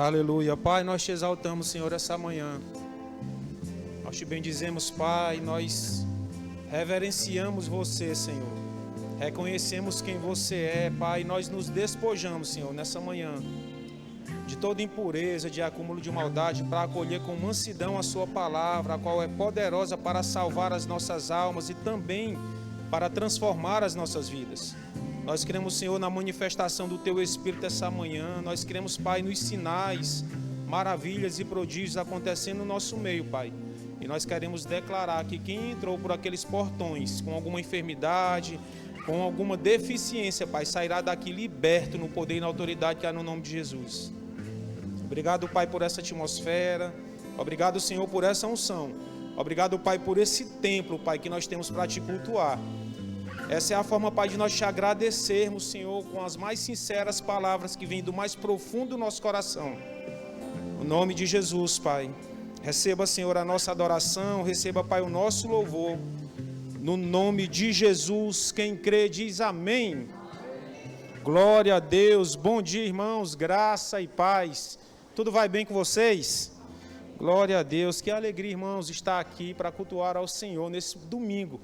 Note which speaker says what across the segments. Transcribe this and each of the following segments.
Speaker 1: Aleluia. Pai, nós te exaltamos, Senhor, essa manhã. Nós te bendizemos, Pai, nós reverenciamos você, Senhor. Reconhecemos quem você é, Pai, e nós nos despojamos, Senhor, nessa manhã, de toda impureza, de acúmulo de maldade, para acolher com mansidão a sua palavra, a qual é poderosa para salvar as nossas almas e também para transformar as nossas vidas. Nós queremos, Senhor, na manifestação do Teu Espírito essa manhã. Nós queremos, Pai, nos sinais, maravilhas e prodígios acontecendo no nosso meio, Pai. E nós queremos declarar que quem entrou por aqueles portões com alguma enfermidade, com alguma deficiência, Pai, sairá daqui liberto no poder e na autoridade que há no nome de Jesus. Obrigado, Pai, por essa atmosfera. Obrigado, Senhor, por essa unção. Obrigado, Pai, por esse templo, Pai, que nós temos para te cultuar. Essa é a forma, Pai, de nós te agradecermos, Senhor, com as mais sinceras palavras que vêm do mais profundo do nosso coração. No nome de Jesus, Pai. Receba, Senhor, a nossa adoração, receba, Pai, o nosso louvor. No nome de Jesus, quem crê diz amém. Glória a Deus. Bom dia, irmãos, graça e paz. Tudo vai bem com vocês? Glória a Deus. Que alegria, irmãos, estar aqui para cultuar ao Senhor nesse domingo.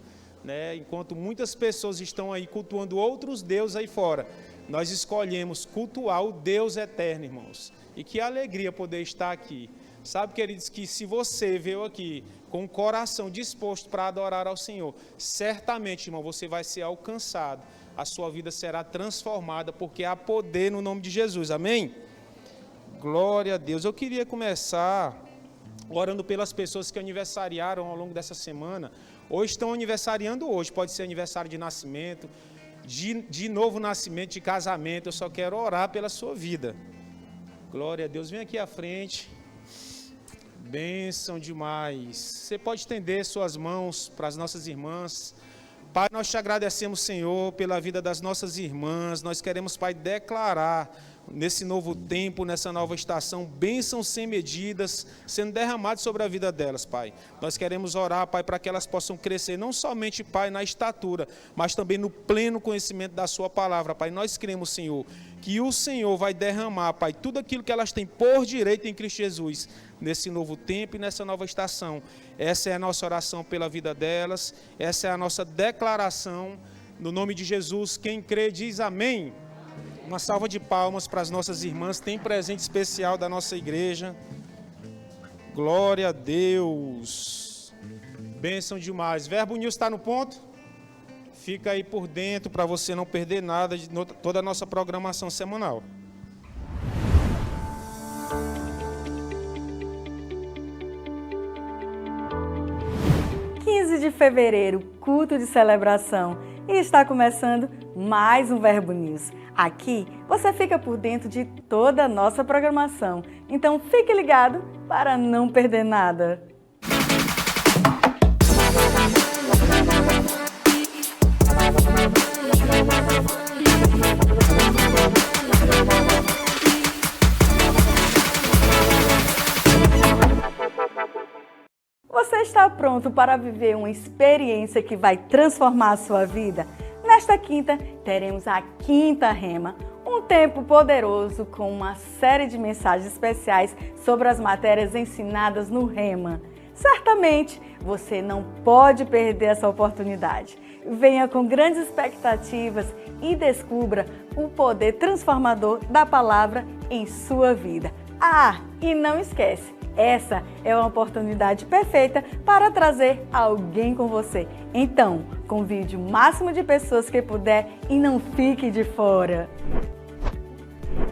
Speaker 1: Enquanto muitas pessoas estão aí cultuando outros deuses aí fora, nós escolhemos cultuar o Deus eterno, irmãos. E que alegria poder estar aqui. Sabe, queridos, que se você veio aqui com o coração disposto para adorar ao Senhor, certamente, irmão, você vai ser alcançado. A sua vida será transformada, porque há poder no nome de Jesus. Amém? Glória a Deus. Eu queria começar orando pelas pessoas que aniversariaram ao longo dessa semana. Ou estão aniversariando hoje, pode ser aniversário de nascimento, de novo nascimento, de casamento. Eu só quero orar pela sua vida. Glória a Deus. Vem aqui à frente. Bênção demais. Você pode estender suas mãos para as nossas irmãs. Pai, nós te agradecemos, Senhor, pela vida das nossas irmãs. Nós queremos, Pai, declarar nesse novo tempo, nessa nova estação, bênçãos sem medidas sendo derramadas sobre a vida delas, Pai. Nós queremos orar, Pai, para que elas possam crescer, não somente, Pai, na estatura, mas também no pleno conhecimento da sua palavra, Pai. Nós cremos, Senhor, que o Senhor vai derramar, Pai, tudo aquilo que elas têm por direito em Cristo Jesus, nesse novo tempo e nessa nova estação. Essa é a nossa oração pela vida delas, essa é a nossa declaração, no nome de Jesus. Quem crê diz amém. Uma salva de palmas para as nossas irmãs. Tem presente especial da nossa igreja. Glória a Deus. Bênção demais. Verbo News está no ponto? Fica aí por dentro para você não perder nada de toda a nossa programação semanal.
Speaker 2: De fevereiro, culto de celebração, e está começando mais um Verbo News. Aqui você fica por dentro de toda a nossa programação, então fique ligado para não perder nada. Você está pronto para viver uma experiência que vai transformar a sua vida? Nesta quinta, teremos a Quinta Rema, um tempo poderoso com uma série de mensagens especiais sobre as matérias ensinadas no Rema. Certamente, você não pode perder essa oportunidade. Venha com grandes expectativas e descubra o poder transformador da palavra em sua vida. Ah, e não esquece! Essa é uma oportunidade perfeita para trazer alguém com você. Então, convide o máximo de pessoas que puder e não fique de fora.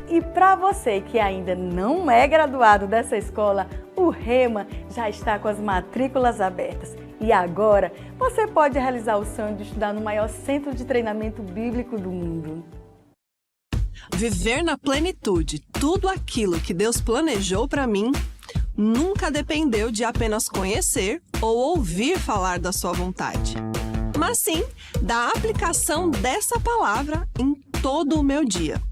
Speaker 2: E para você que ainda não é graduado dessa escola, o Rema já está com as matrículas abertas. E agora, você pode realizar o sonho de estudar no maior centro de treinamento bíblico do mundo.
Speaker 3: Viver na plenitude tudo aquilo que Deus planejou para mim nunca dependeu de apenas conhecer ou ouvir falar da sua vontade, mas sim da aplicação dessa palavra em todo o meu dia.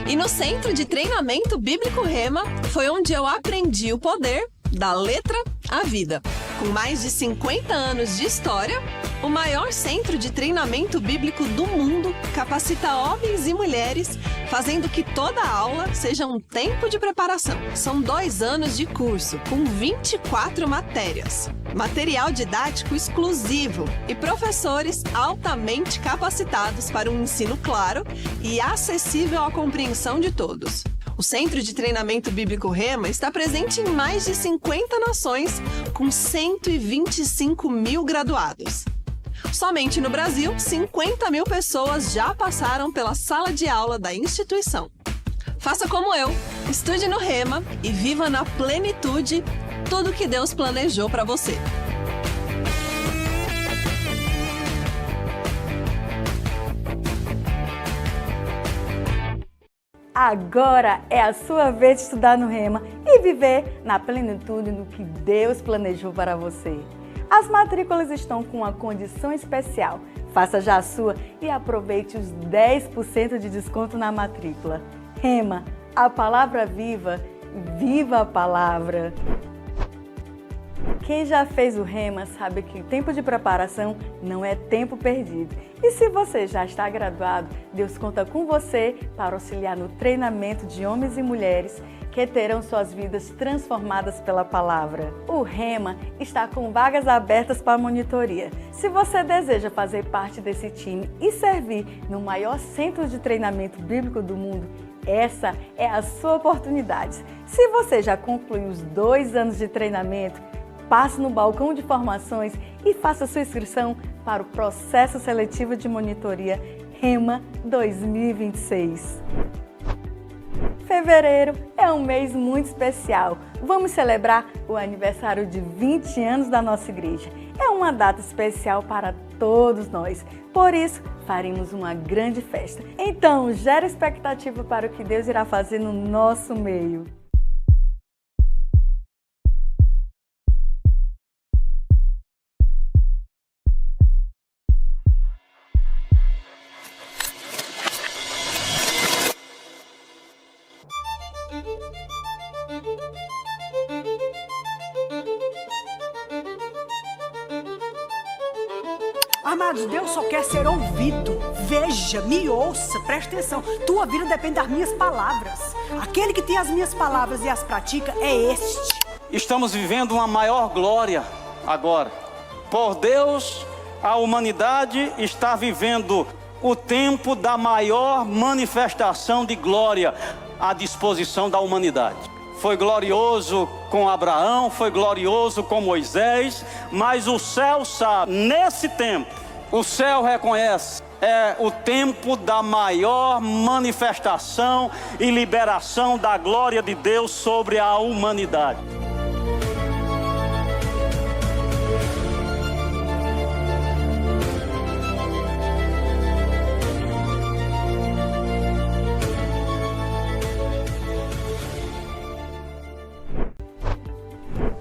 Speaker 3: E no Centro de Treinamento Bíblico Rema foi onde eu aprendi o poder da letra à vida. Com mais de 50 anos de história, O maior centro de treinamento bíblico do mundo capacita homens e mulheres, fazendo que toda aula seja um tempo de preparação. São 2 anos de curso, com 24 matérias, material didático exclusivo e professores altamente capacitados para um ensino claro e acessível à compreensão de todos. O Centro de Treinamento Bíblico Rema está presente em mais de 50 nações, com 125 mil graduados. Somente no Brasil, 50 mil pessoas já passaram pela sala de aula da instituição. Faça como eu, estude no Rema e viva na plenitude tudo que Deus planejou para você.
Speaker 2: Agora é a sua vez de estudar no Rema e viver na plenitude do que Deus planejou para você. As matrículas estão com uma condição especial. Faça já a sua e aproveite os 10% de desconto na matrícula. Rema, a palavra viva, viva a palavra! Quem já fez o Rema sabe que o tempo de preparação não é tempo perdido. E se você já está graduado, Deus conta com você para auxiliar no treinamento de homens e mulheres que terão suas vidas transformadas pela palavra. O Rema está com vagas abertas para monitoria. Se você deseja fazer parte desse time e servir no maior centro de treinamento bíblico do mundo, essa é a sua oportunidade. Se você já concluiu os 2 anos de treinamento, passe no balcão de formações e faça sua inscrição para o processo seletivo de monitoria Rema 2026. Fevereiro é um mês muito especial. Vamos celebrar o aniversário de 20 anos da nossa igreja. É uma data especial para todos nós. Por isso, faremos uma grande festa. Então, gera expectativa para o que Deus irá fazer no nosso meio.
Speaker 4: Amados, Deus só quer ser ouvido. Veja, me ouça, preste atenção. Tua vida depende das minhas palavras. Aquele que tem as minhas palavras e as pratica é este.
Speaker 5: Estamos vivendo uma maior glória agora. Por Deus, a humanidade está vivendo o tempo da maior manifestação de glória à disposição da humanidade. Foi glorioso com Abraão, foi glorioso com Moisés, mas o céu sabe, nesse tempo, o céu reconhece, é o tempo da maior manifestação e liberação da glória de Deus sobre a humanidade.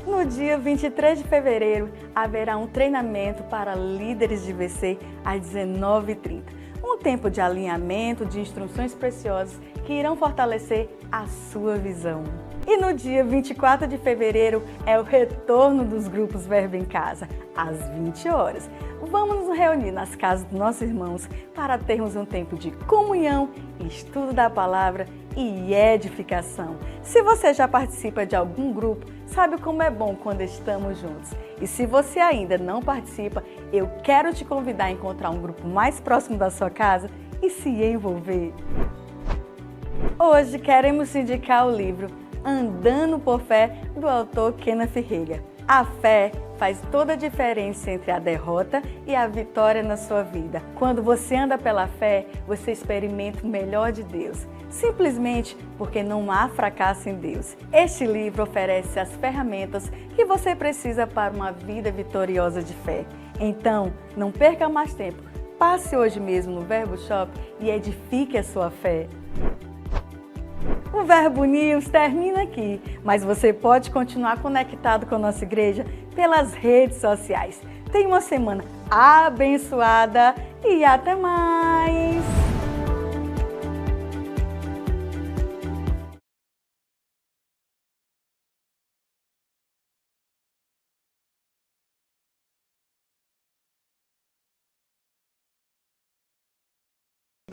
Speaker 2: No dia 23 de fevereiro, haverá um treinamento para líderes de VC às 19h30. Um tempo de alinhamento de instruções preciosas que irão fortalecer a sua visão. E no dia 24 de fevereiro é o retorno dos grupos Verbo em Casa, às 20 horas. Vamos nos reunir nas casas dos nossos irmãos para termos um tempo de comunhão, estudo da palavra e edificação. Se você já participa de algum grupo, sabe como é bom quando estamos juntos. E se você ainda não participa, eu quero te convidar a encontrar um grupo mais próximo da sua casa e se envolver. Hoje queremos indicar o livro Andando por Fé, do autor Kenneth Hagin. A fé faz toda a diferença entre a derrota e a vitória na sua vida. Quando você anda pela fé, você experimenta o melhor de Deus, simplesmente porque não há fracasso em Deus. Este livro oferece as ferramentas que você precisa para uma vida vitoriosa de fé. Então, não perca mais tempo. Passe hoje mesmo no Verbo Shop e edifique a sua fé. O Verbo News termina aqui, mas você pode continuar conectado com a nossa igreja pelas redes sociais. Tenha uma semana abençoada e até mais!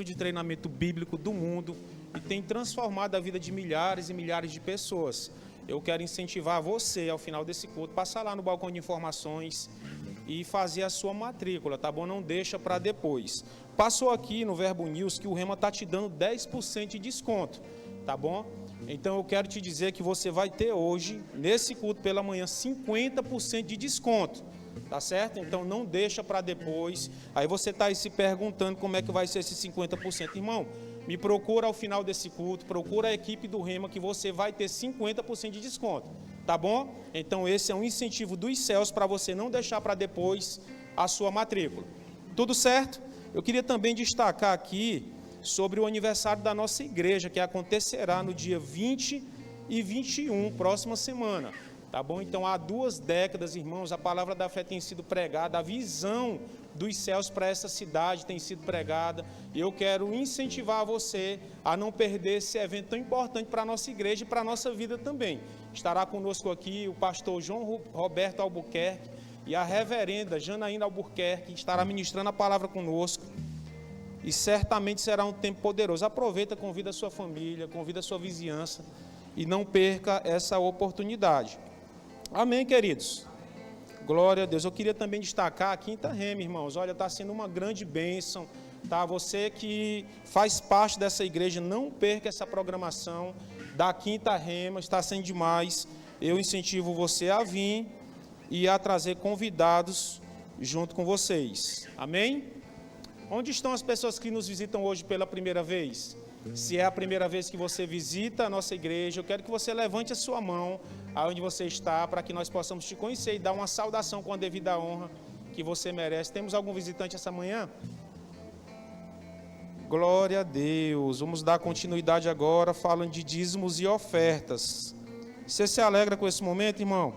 Speaker 1: de treinamento bíblico do mundo e tem transformado a vida de milhares e milhares de pessoas. Eu quero incentivar você, ao final desse culto, passar lá no balcão de informações e fazer a sua matrícula, tá bom? Não deixa para depois. Passou aqui no Verbo News que o Rema está te dando 10% de desconto, tá bom? Então eu quero te dizer que você vai ter hoje, nesse culto pela manhã, 50% de desconto, tá certo? Então não deixa para depois. Aí você está aí se perguntando como é que vai ser esse 50%. Irmão, me procura ao final desse culto, procura a equipe do Rema que você vai ter 50% de desconto, tá bom? Então esse é um incentivo dos céus para você não deixar para depois a sua matrícula. Tudo certo? Eu queria também destacar aqui sobre o aniversário da nossa igreja, que acontecerá no dia 20 e 21, próxima semana, tá bom? Então, há 2 décadas, irmãos, a palavra da fé tem sido pregada, a visão dos céus para essa cidade tem sido pregada, e eu quero incentivar você a não perder esse evento tão importante para a nossa igreja e para a nossa vida também. Estará conosco aqui o pastor João Roberto Albuquerque e a reverenda Janaína Albuquerque, estará ministrando a palavra conosco. E certamente será um tempo poderoso. Aproveita, convida a sua família, convida a sua vizinhança e não perca essa oportunidade. Amém, queridos? Glória a Deus. Eu queria também destacar a Quinta Rema, irmãos. Olha, está sendo uma grande bênção, tá? Você que faz parte dessa igreja, não perca essa programação da Quinta Rema, está sendo demais. Eu incentivo você a vir e a trazer convidados junto com vocês. Amém? Onde estão as pessoas que nos visitam hoje pela primeira vez? Se é a primeira vez que você visita a nossa igreja, eu quero que você levante a sua mão aonde você está, para que nós possamos te conhecer e dar uma saudação com a devida honra que você merece. Temos algum visitante essa manhã? Glória a Deus. Vamos dar continuidade agora, falando de dízimos e ofertas. Você se alegra com esse momento, irmão?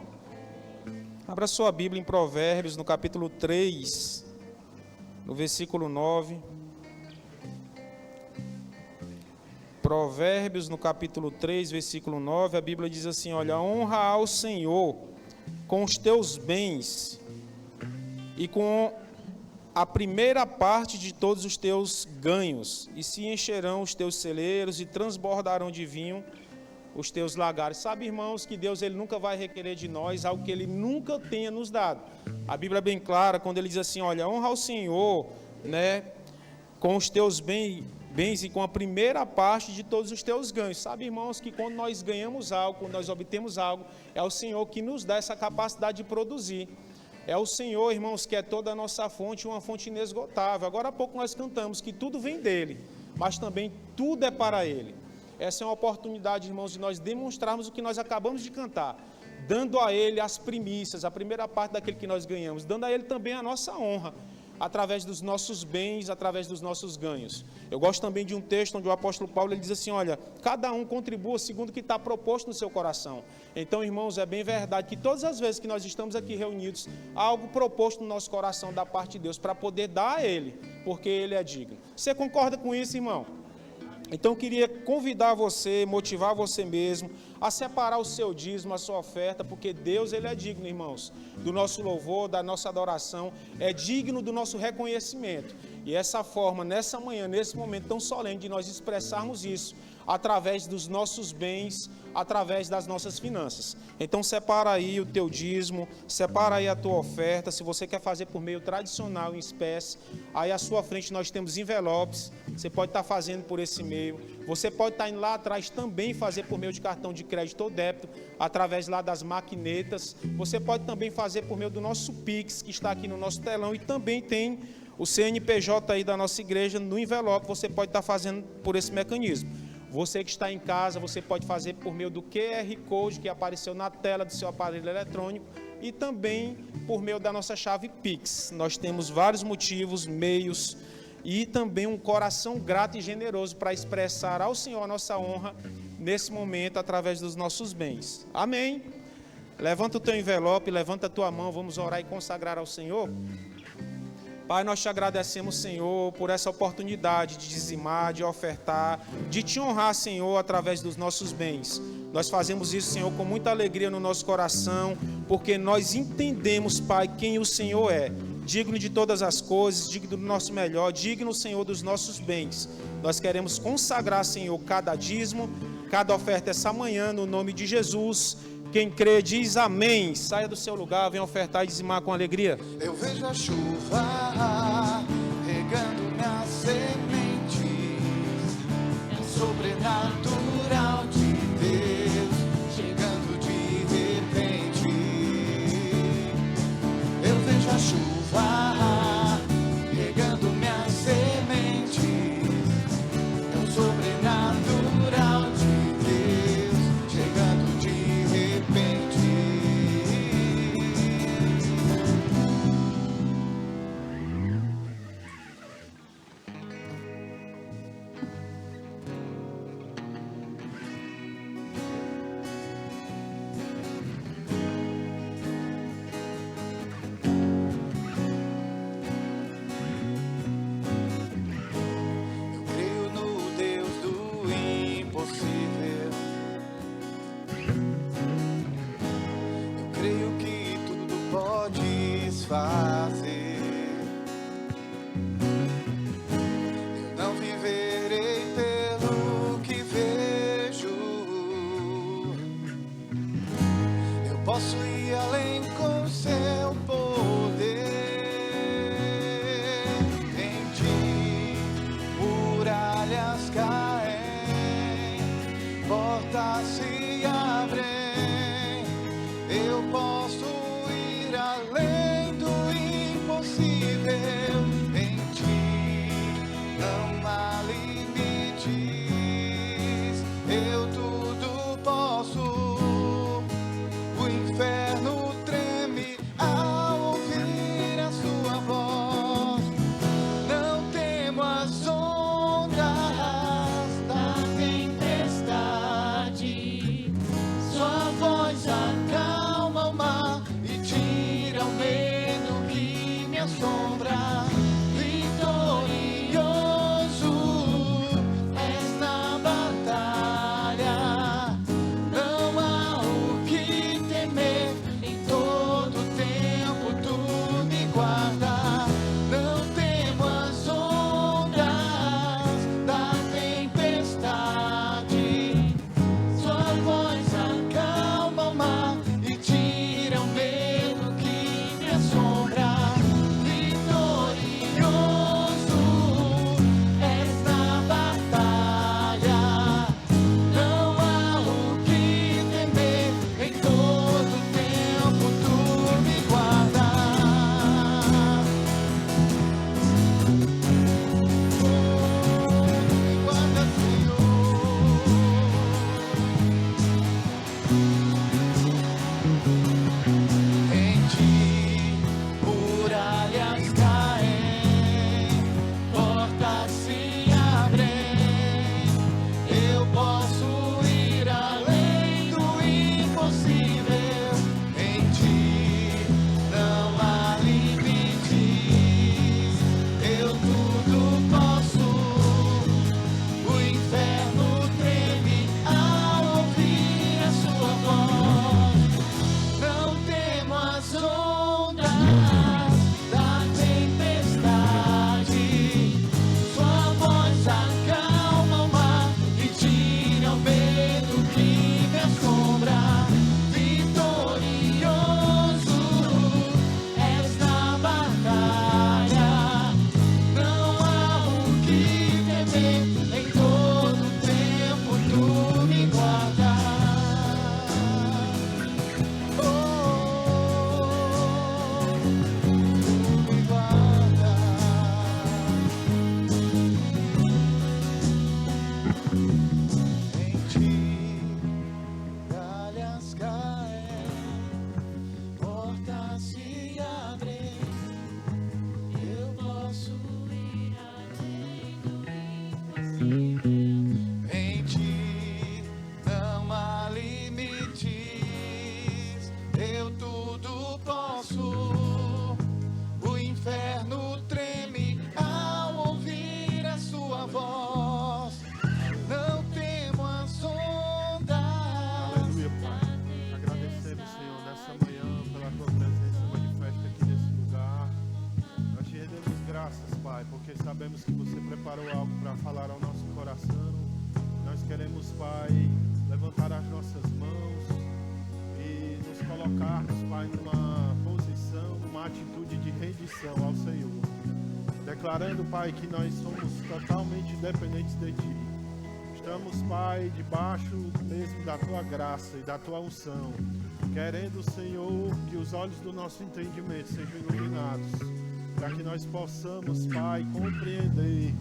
Speaker 1: Abra sua Bíblia em Provérbios, no capítulo 3, no versículo 9. Provérbios, no capítulo 3, versículo 9, a Bíblia diz assim, olha, honra ao Senhor com os teus bens e com a primeira parte de todos os teus ganhos, e se encherão os teus celeiros e transbordarão de vinho os teus lagares. Sabe, irmãos, que Deus ele nunca vai requerer de nós algo que Ele nunca tenha nos dado. A Bíblia é bem clara quando Ele diz assim, olha, honra ao Senhor, né, com os teus bens e com a primeira parte de todos os teus ganhos. Sabe, irmãos, que quando nós ganhamos algo, quando nós obtemos algo, é o Senhor que nos dá essa capacidade de produzir. É o Senhor, irmãos, que é toda a nossa fonte, uma fonte inesgotável. Agora há pouco nós cantamos que tudo vem dEle, mas também tudo é para Ele. Essa é uma oportunidade, irmãos, de nós demonstrarmos o que nós acabamos de cantar, dando a Ele as primícias, a primeira parte daquele que nós ganhamos, dando a Ele também a nossa honra, através dos nossos bens, através dos nossos ganhos. Eu gosto também de um texto onde o apóstolo Paulo ele diz assim, olha, cada um contribua segundo o que está proposto no seu coração. Então, irmãos, é bem verdade que todas as vezes que nós estamos aqui reunidos, há algo proposto no nosso coração da parte de Deus, para poder dar a Ele, porque Ele é digno. Você concorda com isso, irmão? Então eu queria convidar você, motivar você mesmo a separar o seu dízimo, a sua oferta, porque Deus ele é digno, irmãos, do nosso louvor, da nossa adoração, é digno do nosso reconhecimento. E essa forma, nessa manhã, nesse momento tão solene de nós expressarmos isso, através dos nossos bens, através das nossas finanças. Então separa aí o teu dízimo, separa aí a tua oferta. Se você quer fazer por meio tradicional, em espécie, aí à sua frente nós temos envelopes, você pode estar fazendo por esse meio. Você pode estar indo lá atrás também fazer por meio de cartão de crédito ou débito, através lá das maquinetas. Você pode também fazer por meio do nosso Pix, que está aqui no nosso telão, e também tem o CNPJ aí da nossa igreja no envelope, você pode estar fazendo por esse mecanismo. Você que está em casa, você pode fazer por meio do QR Code que apareceu na tela do seu aparelho eletrônico e também por meio da nossa chave Pix. Nós temos vários motivos, meios e também um coração grato e generoso para expressar ao Senhor a nossa honra nesse momento através dos nossos bens. Amém? Levanta o teu envelope, levanta a tua mão, vamos orar e consagrar ao Senhor. Pai, nós te agradecemos, Senhor, por essa oportunidade de dizimar, de ofertar, de te honrar, Senhor, através dos nossos bens. Nós fazemos isso, Senhor, com muita alegria no nosso coração, porque nós entendemos, Pai, quem o Senhor é. digno de todas as coisas, digno do nosso melhor, digno, Senhor, dos nossos bens. Nós queremos consagrar, Senhor, cada dízimo, cada oferta essa manhã, no nome de Jesus. Quem crê diz amém. Saia do seu lugar, venha ofertar e dizimar com alegria.
Speaker 6: Eu vejo a chuva regando minhas sementes, sobrenatural de Deus chegando de repente. Eu vejo a chuva regando minhas sementes, é o sobrenatural de Deus chegando de repente. Eu creio no Deus do impossível. Eu creio que tudo podes fazer. Eu não viverei pelo que vejo. Eu posso ir além com seu poder. Em ti, muralhas caem, portas se abrem. Eu posso ir além do impossível. Em ti não há limites. Eu tudo posso. O inferno treme ao ouvir a sua voz. Não temo as ondas da tempestade. Sua voz acalma o mar e tira o medo que me assombra. Vitorioso és na batalha. Não há o que temer. Em todo tempo tu me guarda. Não temo as ondas da tempestade. Sua voz acalma o mar e tira o medo que me assombra. Vitorioso és na batalha. Não há o que temer. Em todo tempo tu me guarda. Me guarda, em ti, muralhas caem, portas se abrem. Eu posso ir além do impossível. Em ti não há limites. Eu tudo posso. O inferno treme ao ouvir a sua voz. Não temo as ondas da tempestade. Sua voz acalma o mar e tira o medo que me assombra. Vitorioso és na batalha. Não há o que temer. Em todo tempo tu me guarda. Oh, tu me guarda. Em ti, galhas caem, portas se abrem. Eu posso ir além do impossível. Em ti não há limites. Eu tudo posso. O inferno treme ao ouvir a sua voz. Não temo as ondas.
Speaker 7: Aleluia, Pai. Agradecemos, Senhor, nessa manhã pela tua presença manifesta aqui nesse lugar. graças, Pai, porque sabemos que você preparou algo para falar ao nosso coração. Nós queremos, Pai, levantar as nossas mãos e nos colocarmos, Pai, numa posição, numa atitude de rendição ao Senhor. Declarando, Pai, que nós somos totalmente dependentes de Ti. Estamos, Pai, debaixo mesmo da Tua graça e da Tua unção. Querendo, Senhor, que os olhos do nosso entendimento sejam iluminados, para que nós possamos, Pai, compreender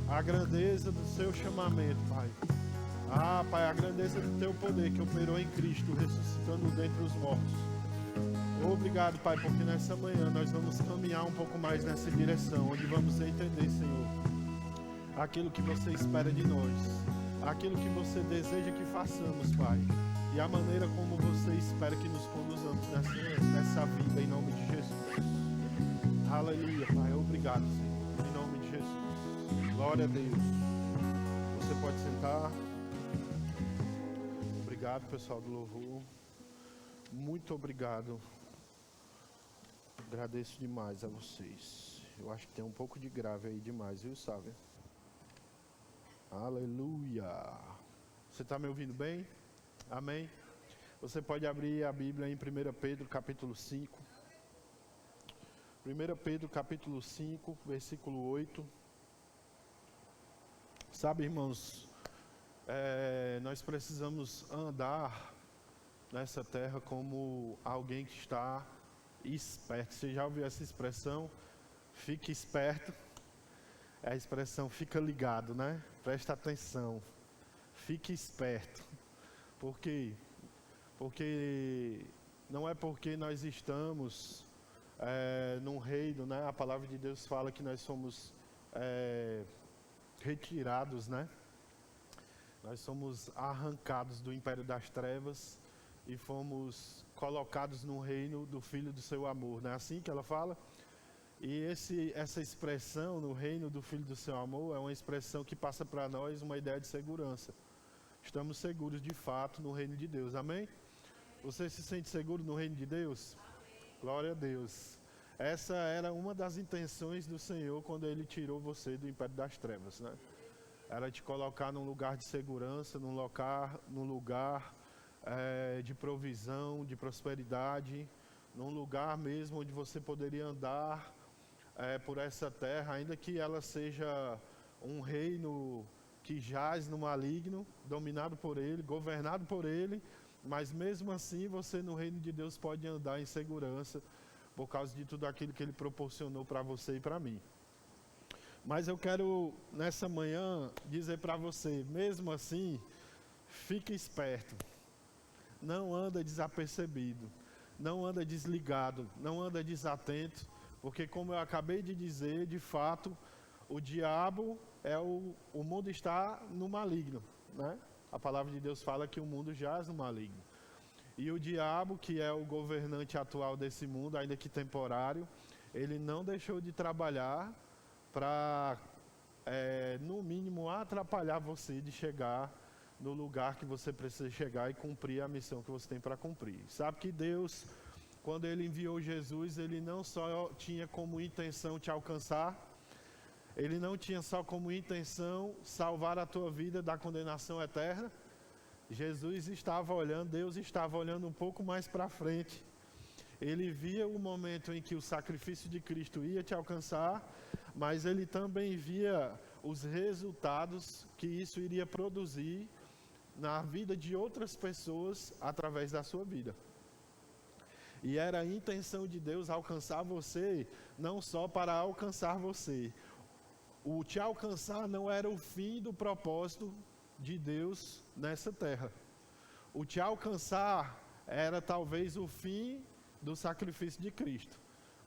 Speaker 7: a grandeza do Seu chamamento, Pai. Ah, Pai, a grandeza do Teu poder que operou em Cristo, ressuscitando dentre os mortos. Obrigado, Pai, porque nessa manhã nós vamos caminhar um pouco mais nessa direção, onde vamos entender, Senhor, aquilo que você espera de nós, aquilo que você deseja que façamos, Pai, e a maneira como você espera que nos conduzamos nessa vida, em nome de Jesus. Aleluia, Pai, obrigado, Senhor, em nome de Jesus. Glória a Deus. Você pode sentar. Obrigado, pessoal do louvor. Muito obrigado. Agradeço demais a vocês. Eu acho que tem um pouco de grave aí demais, viu, sabe? Aleluia. Você está me ouvindo bem? Amém? Você pode abrir a Bíblia em 1 Pedro capítulo 5. 1 Pedro capítulo 5, versículo 8. Sabe, irmãos, nós precisamos andar nessa terra como alguém que está esperto. Você já ouviu essa expressão? Fique esperto. É a expressão fica ligado, né? Presta atenção. Fique esperto. Por quê? Porque não é porque nós estamos num reino, né? A palavra de Deus fala que nós somos retirados, né? Nós somos arrancados do império das trevas e fomos colocados no reino do Filho do seu amor. Não é assim que ela fala? E essa expressão, no reino do Filho do seu amor, é uma expressão que passa para nós uma ideia de segurança. Estamos seguros de fato no reino de Deus. Amém? Você se sente seguro no reino de Deus? Glória a Deus. Essa era uma das intenções do Senhor quando Ele tirou você do império das trevas, né? Era te colocar num lugar de segurança, num lugar de provisão, de prosperidade, num lugar mesmo onde você poderia andar por essa terra, ainda que ela seja um reino que jaz no maligno, dominado por ele, governado por ele, mas mesmo assim você no reino de Deus pode andar em segurança por causa de tudo aquilo que Ele proporcionou para você e para mim. Mas eu quero nessa manhã dizer para você, mesmo assim, fique esperto. Não anda desapercebido, não anda desligado, não anda desatento, porque como eu acabei de dizer, de fato, o diabo o mundo está no maligno, né? A palavra de Deus fala que o mundo jaz no maligno. E o diabo, que é o governante atual desse mundo, ainda que temporário, ele não deixou de trabalhar para, no mínimo, atrapalhar você de chegar no lugar que você precisa chegar e cumprir a missão que você tem para cumprir. Sabe que Deus, quando Ele enviou Jesus, Ele não só tinha como intenção te alcançar, Ele não tinha só como intenção salvar a tua vida da condenação eterna. Jesus estava olhando, Deus estava olhando um pouco mais para frente. Ele via o momento em que o sacrifício de Cristo ia te alcançar, mas Ele também via os resultados que isso iria produzir na vida de outras pessoas através da sua vida. E era a intenção de Deus alcançar você, não só para alcançar você. O te alcançar não era o fim do propósito de Deus nessa terra. O te alcançar era talvez o fim do sacrifício de Cristo,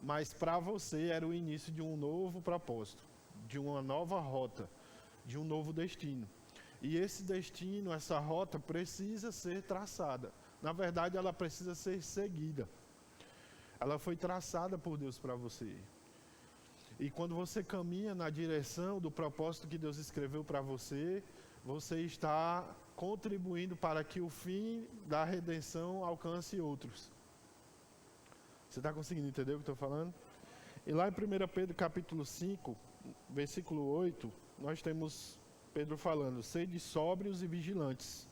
Speaker 7: mas para você era o início de um novo propósito, de uma nova rota, de um novo destino. E esse destino, essa rota precisa ser traçada. Na verdade, ela precisa ser seguida. Ela foi traçada por Deus para você. E quando você caminha na direção do propósito que Deus escreveu para você, você está contribuindo para que o fim da redenção alcance outros. Você está conseguindo entender o que eu estou falando? E lá em 1 Pedro capítulo 5, versículo 8, nós temos Pedro falando: sede sóbrios e vigilantes.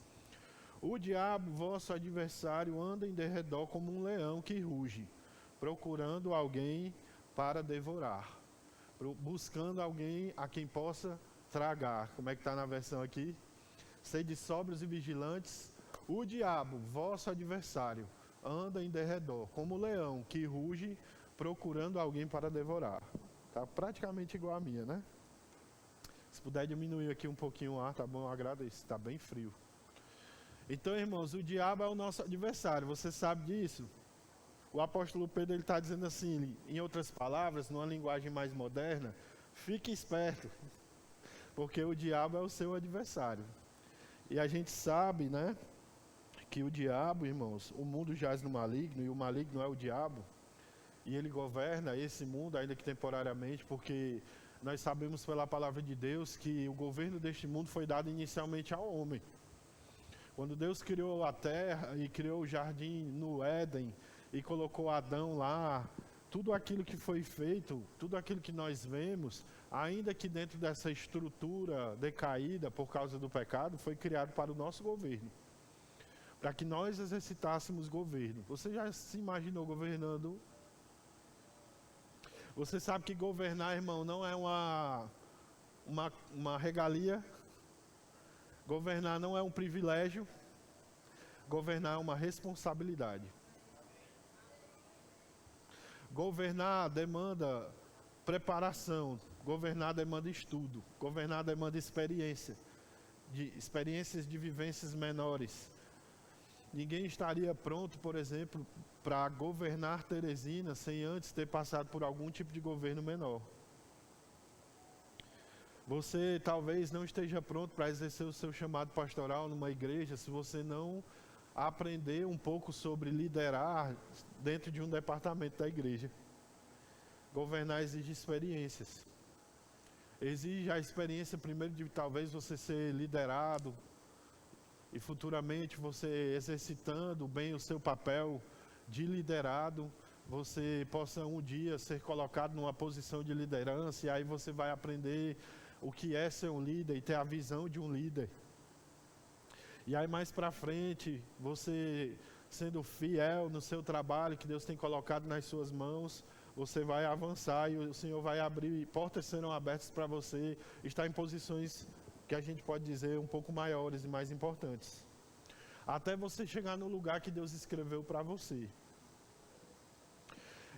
Speaker 7: O diabo, vosso adversário, anda em derredor como um leão que ruge, procurando alguém para devorar, buscando alguém a quem possa tragar. Como é que está na versão aqui? Sede sóbrios e vigilantes. O diabo, vosso adversário, anda em derredor como um leão que ruge, procurando alguém para devorar. Está praticamente igual a minha, né? Se puder diminuir aqui um pouquinho o ar, tá bom? Eu agradeço. Está bem frio. Então, irmãos, o diabo é o nosso adversário. Você sabe disso? O apóstolo Pedro está dizendo assim, em outras palavras, numa linguagem mais moderna: fique esperto, porque o diabo é o seu adversário. E a gente sabe, né, que o diabo, irmãos, o mundo jaz no maligno, e o maligno é o diabo, e ele governa esse mundo, ainda que temporariamente, porque nós sabemos pela palavra de Deus que o governo deste mundo foi dado inicialmente ao homem. Quando Deus criou a terra e criou o jardim no Éden e colocou Adão lá, tudo aquilo que foi feito, tudo aquilo que nós vemos, ainda que dentro dessa estrutura decaída por causa do pecado, foi criado para o nosso governo, para que nós exercitássemos governo. Você já se imaginou governando? Você sabe que governar, irmão, não é uma regalia. Governar não é um privilégio. Governar é uma responsabilidade. Governar demanda preparação. Governar demanda estudo. Governar demanda experiências de vivências menores. Ninguém estaria pronto, por exemplo, para governar Teresina sem antes ter passado por algum tipo de governo menor. Você talvez não esteja pronto para exercer o seu chamado pastoral numa igreja se você não aprender um pouco sobre liderar dentro de um departamento da igreja. Governar exige experiências. Exige a experiência primeiro de talvez você ser liderado e futuramente você exercitando bem o seu papel de liderado, você possa um dia ser colocado numa posição de liderança, e aí você vai aprender o que é ser um líder e ter a visão de um líder. E aí mais para frente, você sendo fiel no seu trabalho que Deus tem colocado nas suas mãos, você vai avançar e o Senhor vai abrir, portas serão abertas para você estar em posições que a gente pode dizer um pouco maiores e mais importantes. Até você chegar no lugar que Deus escreveu para você.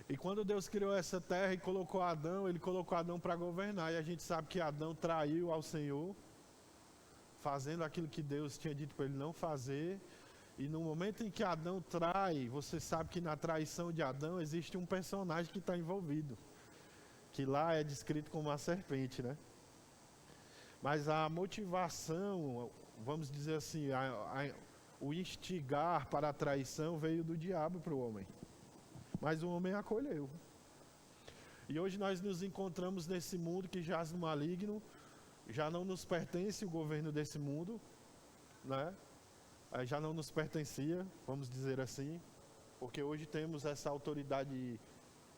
Speaker 7: E quando Deus criou essa terra e colocou Adão, Ele colocou Adão para governar. E a gente sabe que Adão traiu ao Senhor, fazendo aquilo que Deus tinha dito para ele não fazer. E no momento em que Adão trai, você sabe que na traição de Adão existe um personagem que está envolvido, que lá é descrito como a serpente, né? Mas a motivação, vamos dizer assim, o instigar para a traição veio do diabo para o homem. Mas o homem acolheu. E hoje nós nos encontramos nesse mundo que jaz no maligno, já não nos pertence o governo desse mundo, né? Já não nos pertencia, vamos dizer assim, porque hoje temos essa autoridade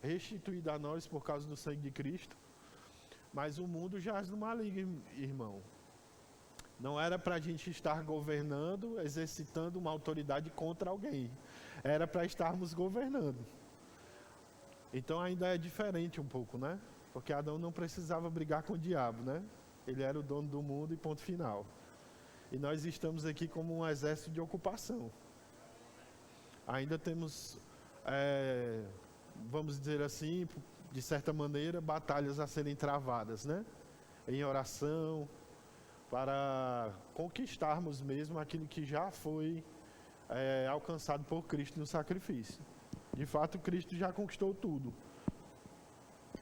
Speaker 7: restituída a nós por causa do sangue de Cristo. Mas o mundo jaz no maligno, irmão. Não era para a gente estar governando, exercitando uma autoridade contra alguém. Era para estarmos governando. Então ainda é diferente um pouco, né? Porque Adão não precisava brigar com o diabo, né? Ele era o dono do mundo e ponto final. E nós estamos aqui como um exército de ocupação. Ainda temos, vamos dizer assim, de certa maneira, batalhas a serem travadas, né? Em oração, para conquistarmos mesmo aquilo que já foi alcançado por Cristo no sacrifício. De fato, Cristo já conquistou tudo.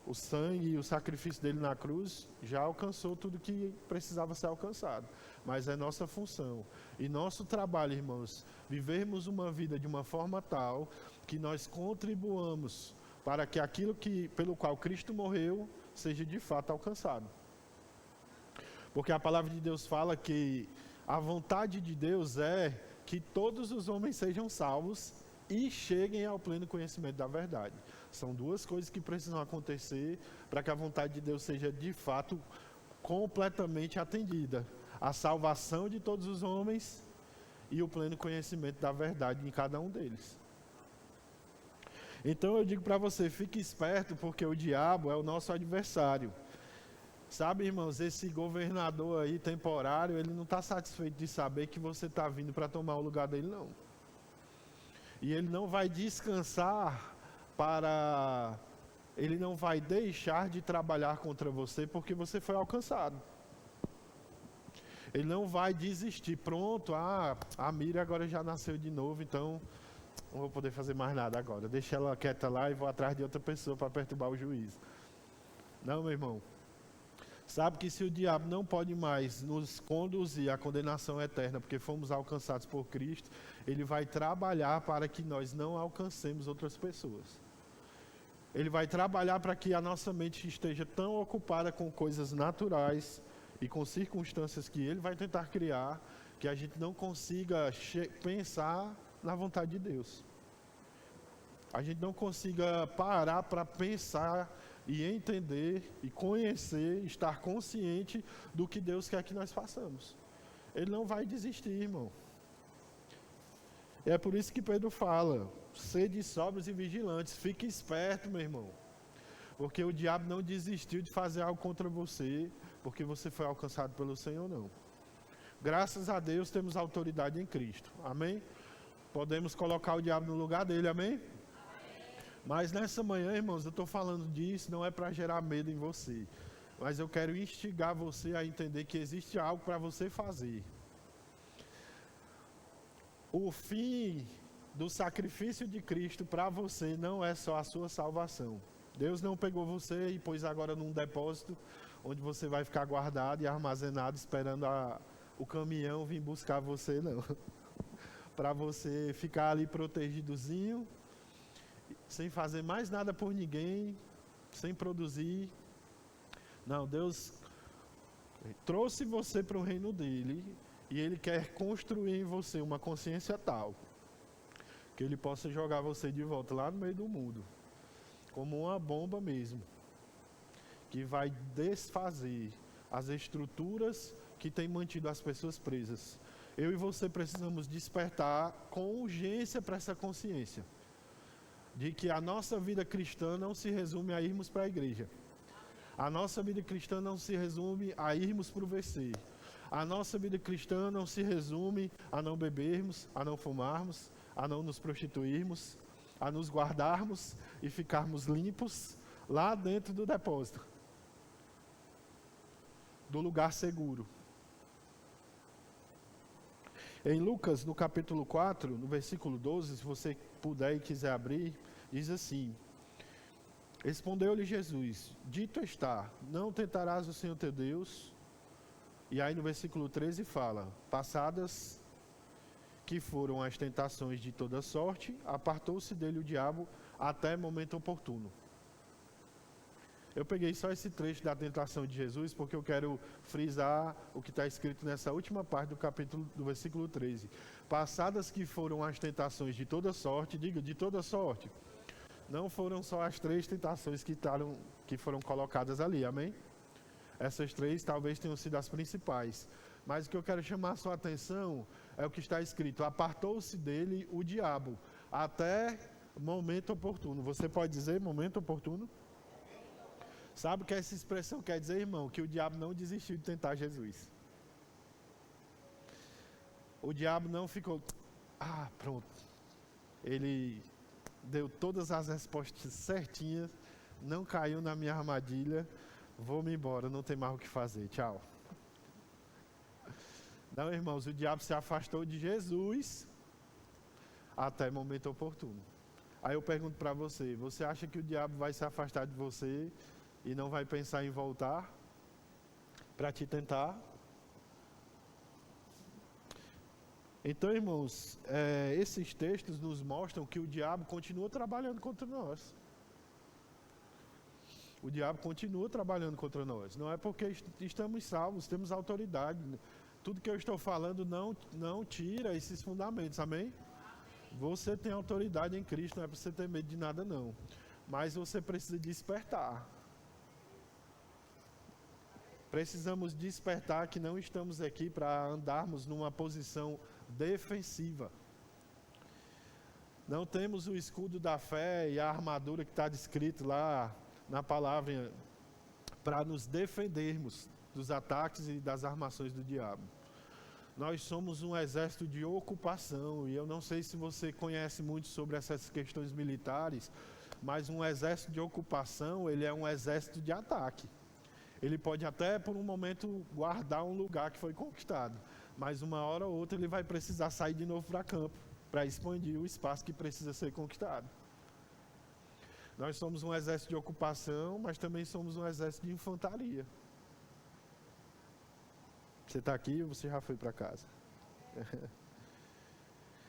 Speaker 7: O sangue e o sacrifício dele na cruz já alcançou tudo que precisava ser alcançado. Mas é nossa função e nosso trabalho, irmãos, vivermos uma vida de uma forma tal que nós contribuamos para que aquilo pelo qual Cristo morreu seja de fato alcançado. Porque a palavra de Deus fala que a vontade de Deus é que todos os homens sejam salvos e cheguem ao pleno conhecimento da verdade. São duas coisas que precisam acontecer para que a vontade de Deus seja de fato completamente atendida. A salvação de todos os homens e o pleno conhecimento da verdade em cada um deles. Então eu digo para você, fique esperto, porque o diabo é o nosso adversário. Sabe, irmãos, esse governador aí temporário, ele não está satisfeito de saber que você está vindo para tomar o lugar dele, não. E ele não vai descansar ele não vai deixar de trabalhar contra você porque você foi alcançado. Ele não vai desistir. Pronto, a Miriam agora já nasceu de novo, então não vou poder fazer mais nada agora. Deixa ela quieta lá e vou atrás de outra pessoa para perturbar o juízo. Não, meu irmão. Sabe que se o diabo não pode mais nos conduzir à condenação eterna, porque fomos alcançados por Cristo, ele vai trabalhar para que nós não alcancemos outras pessoas. Ele vai trabalhar para que a nossa mente esteja tão ocupada com coisas naturais e com circunstâncias que ele vai tentar criar, que a gente não consiga pensar na vontade de Deus. A gente não consiga parar para pensar e entender e conhecer, estar consciente do que Deus quer que nós façamos. Ele não vai desistir, irmão. É por isso que Pedro fala, sede sóbrios e vigilantes, fique esperto, meu irmão. Porque o diabo não desistiu de fazer algo contra você, porque você foi alcançado pelo Senhor, não. Graças a Deus temos autoridade em Cristo, amém? Podemos colocar o diabo no lugar dele, amém? Mas nessa manhã, irmãos, eu estou falando disso, não é para gerar medo em você. Mas eu quero instigar você a entender que existe algo para você fazer. O fim do sacrifício de Cristo para você não é só a sua salvação. Deus não pegou você e pôs agora num depósito, onde você vai ficar guardado e armazenado, esperando o caminhão vir buscar você, não. Para você ficar ali protegidozinho, sem fazer mais nada por ninguém, sem produzir. Não, Deus trouxe você para o reino dele e ele quer construir em você uma consciência tal que ele possa jogar você de volta lá no meio do mundo, como uma bomba mesmo, que vai desfazer as estruturas que têm mantido as pessoas presas. Eu e você precisamos despertar com urgência para essa consciência de que a nossa vida cristã não se resume a irmos para a igreja. A nossa vida cristã não se resume a irmos para o VC. A nossa vida cristã não se resume a não bebermos, a não fumarmos, a não nos prostituirmos, a nos guardarmos e ficarmos limpos lá dentro do depósito, do lugar seguro. Em Lucas, no capítulo 4, no versículo 12, se você puder e quiser abrir, diz assim: respondeu-lhe Jesus, dito está, não tentarás o Senhor teu Deus. E aí no versículo 13 fala, passadas que foram as tentações de toda sorte, apartou-se dele o diabo até momento oportuno. Eu peguei só esse trecho da tentação de Jesus, porque eu quero frisar o que está escrito nessa última parte do capítulo, do versículo 13. Passadas que foram as tentações de toda sorte, diga, de toda sorte. Não foram só as 3 tentações que foram colocadas ali, amém? Essas 3 talvez tenham sido as principais. Mas o que eu quero chamar a sua atenção é o que está escrito, apartou-se dele o diabo, até momento oportuno. Você pode dizer momento oportuno? Sabe o que essa expressão quer dizer, irmão? Que o diabo não desistiu de tentar Jesus. O diabo não ficou, pronto. Ele deu todas as respostas certinhas, não caiu na minha armadilha, vou-me embora, não tem mais o que fazer, tchau. Não, irmãos, o diabo se afastou de Jesus até momento oportuno. Aí eu pergunto para você, você acha que o diabo vai se afastar de você e não vai pensar em voltar para te tentar? Então, irmãos, esses textos nos mostram que o diabo continua trabalhando contra nós. O diabo continua trabalhando contra nós. Não é porque estamos salvos, temos autoridade. Tudo que eu estou falando não tira esses fundamentos, amém? Você tem autoridade em Cristo, não é para você ter medo de nada, não. mas você precisa despertar. Precisamos despertar que não estamos aqui para andarmos numa posição defensiva. Não temos o escudo da fé e a armadura que está descrito lá na palavra para nos defendermos dos ataques e das armações do diabo. Nós somos um exército de ocupação, e eu não sei se você conhece muito sobre essas questões militares, mas um exército de ocupação, ele é um exército de ataque. Ele pode até por um momento guardar um lugar que foi conquistado, mas uma hora ou outra ele vai precisar sair de novo para campo, para expandir o espaço que precisa ser conquistado. Nós somos um exército de ocupação, mas também somos um exército de infantaria. Você está aqui ou você já foi para casa?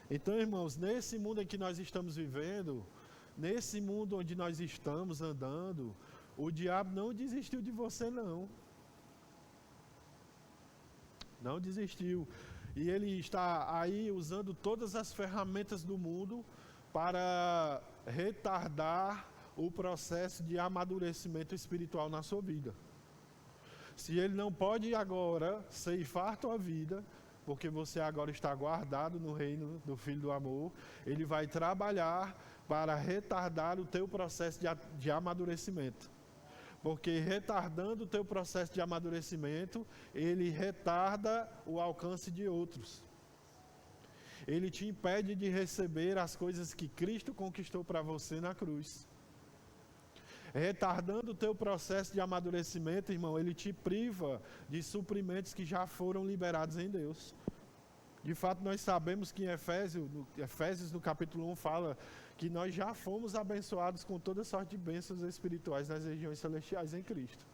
Speaker 7: Então, irmãos, nesse mundo em que nós estamos vivendo, nesse mundo onde nós estamos andando, o diabo não desistiu de você, não. Não desistiu. E ele está aí usando todas as ferramentas do mundo para retardar o processo de amadurecimento espiritual na sua vida. Se ele não pode agora ceifar tua vida, porque você agora está guardado no reino do Filho do Amor, ele vai trabalhar para retardar o teu processo de amadurecimento. Porque retardando o teu processo de amadurecimento, ele retarda o alcance de outros. Ele te impede de receber as coisas que Cristo conquistou para você na cruz. Retardando o teu processo de amadurecimento, irmão, ele te priva de suprimentos que já foram liberados em Deus. De fato, nós sabemos que em Efésios no capítulo 1 fala que nós já fomos abençoados com toda sorte de bênçãos espirituais nas regiões celestiais em Cristo.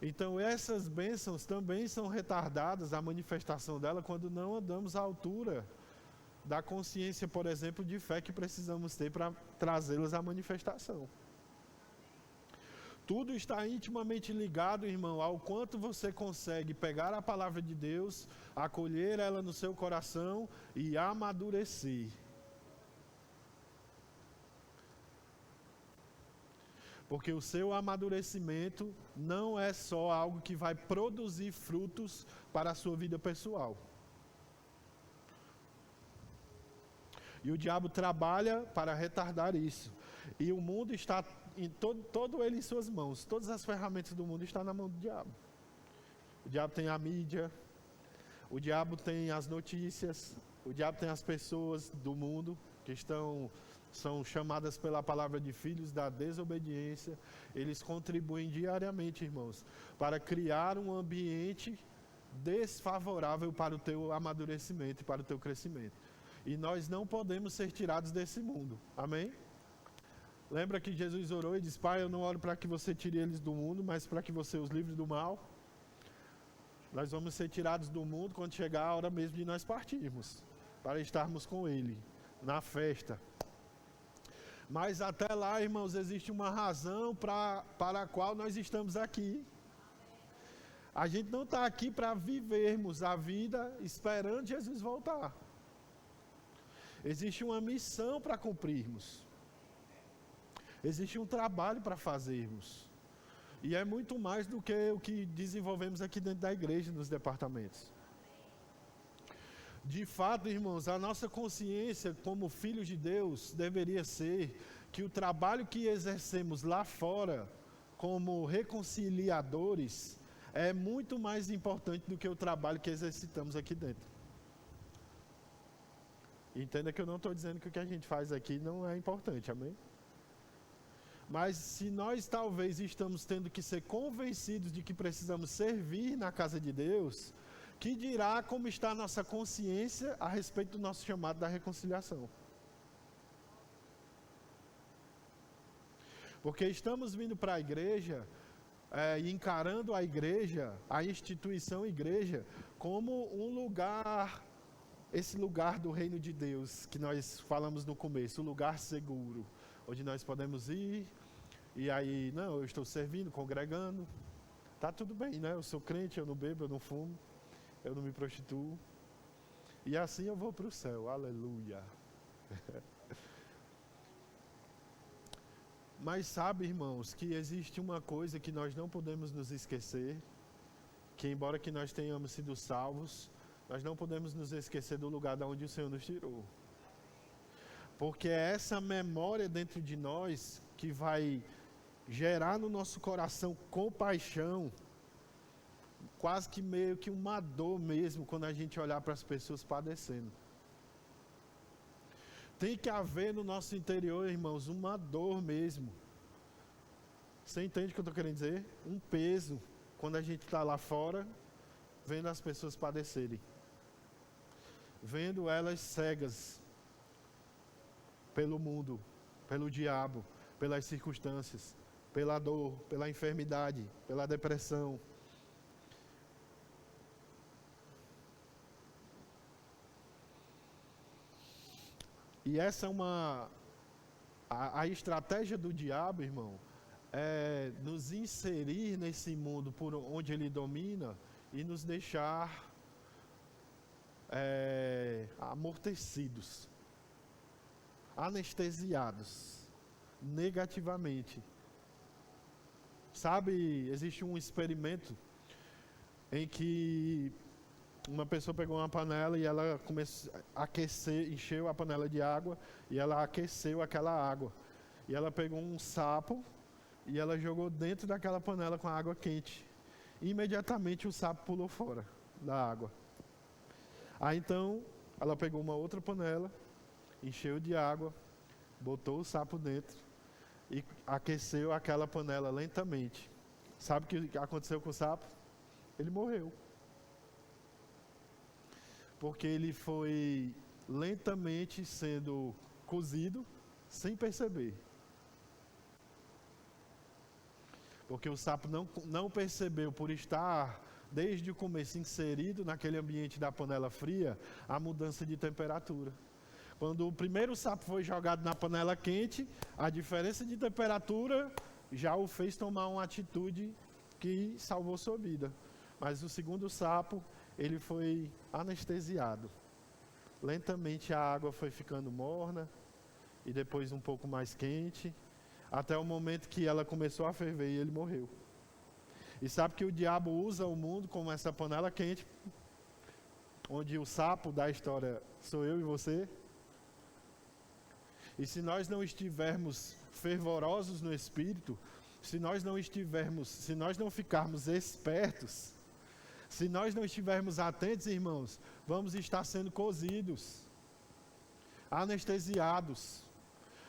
Speaker 7: Então essas bênçãos também são retardadas, a manifestação dela, quando não andamos à altura da consciência, por exemplo, de fé que precisamos ter para trazê-las à manifestação. Tudo está intimamente ligado, irmão, ao quanto você consegue pegar a palavra de Deus, acolher ela no seu coração e amadurecer. Porque o seu amadurecimento não é só algo que vai produzir frutos para a sua vida pessoal. E o diabo trabalha para retardar isso. E o mundo está em todo ele em suas mãos. Todas as ferramentas do mundo estão na mão do diabo. O diabo tem a mídia, o diabo tem as notícias, o diabo tem as pessoas do mundo que são chamadas pela palavra de filhos da desobediência. Eles contribuem diariamente, irmãos, para criar um ambiente desfavorável para o teu amadurecimento e para o teu crescimento. E nós não podemos ser tirados desse mundo. Amém? Lembra que Jesus orou e disse: Pai, eu não oro para que você tire eles do mundo, mas para que você os livre do mal. Nós vamos ser tirados do mundo quando chegar a hora mesmo de nós partirmos, para estarmos com Ele, na festa. Mas até lá, irmãos, existe uma razão para a qual nós estamos aqui. A gente não está aqui para vivermos a vida esperando Jesus voltar. Existe uma missão para cumprirmos. Existe um trabalho para fazermos. E é muito mais do que o que desenvolvemos aqui dentro da igreja, nos departamentos. De fato, irmãos, a nossa consciência como filhos de Deus deveria ser que o trabalho que exercemos lá fora, como reconciliadores, é muito mais importante do que o trabalho que exercitamos aqui dentro. Entenda que eu não estou dizendo que o que a gente faz aqui não é importante, amém? Mas se nós talvez estamos tendo que ser convencidos de que precisamos servir na casa de Deus, que dirá como está a nossa consciência a respeito do nosso chamado da reconciliação. Porque estamos vindo para a igreja, encarando a igreja, a instituição igreja, como um lugar, esse lugar do reino de Deus, que nós falamos no começo, o lugar seguro, onde nós podemos ir, e aí, não, eu estou servindo, congregando, tá tudo bem, né? Eu sou crente, eu não bebo, eu não fumo, eu não me prostituo, e assim eu vou para o céu, aleluia. Mas sabe, irmãos, que existe uma coisa que nós não podemos nos esquecer, que embora que nós tenhamos sido salvos, nós não podemos nos esquecer do lugar de onde o Senhor nos tirou. Porque é essa memória dentro de nós que vai gerar no nosso coração compaixão, quase que meio que uma dor mesmo, quando a gente olhar para as pessoas padecendo. Tem que haver no nosso interior, irmãos, uma dor mesmo. Você entende o que eu estou querendo dizer? Um peso, quando a gente está lá fora, vendo as pessoas padecerem. Vendo elas cegas pelo mundo, pelo diabo, pelas circunstâncias, pela dor, pela enfermidade, pela depressão. E essa é a estratégia do diabo, irmão, é nos inserir nesse mundo por onde ele domina e nos deixar amortecidos, anestesiados, negativamente. Sabe, existe um experimento em que uma pessoa pegou uma panela e ela começou a aquecer, encheu a panela de água e ela aqueceu aquela água. E ela pegou um sapo e ela jogou dentro daquela panela com a água quente. E imediatamente o sapo pulou fora da água. Aí então ela pegou uma outra panela, encheu de água, botou o sapo dentro e aqueceu aquela panela lentamente. Sabe o que aconteceu com o sapo? Ele morreu. Porque ele foi lentamente sendo cozido sem perceber. Porque o sapo não percebeu, por estar desde o começo inserido naquele ambiente da panela fria, a mudança de temperatura. Quando o primeiro sapo foi jogado na panela quente, a diferença de temperatura já o fez tomar uma atitude que salvou sua vida. Mas o segundo sapo, ele foi anestesiado. Lentamente a água foi ficando morna e depois um pouco mais quente, até o momento que ela começou a ferver e ele morreu. E sabe que o diabo usa o mundo como essa panela quente, onde o sapo da história sou eu e você. E se nós não estivermos fervorosos no espírito, se nós não ficarmos espertos, se nós não estivermos atentos, irmãos, vamos estar sendo cozidos, anestesiados.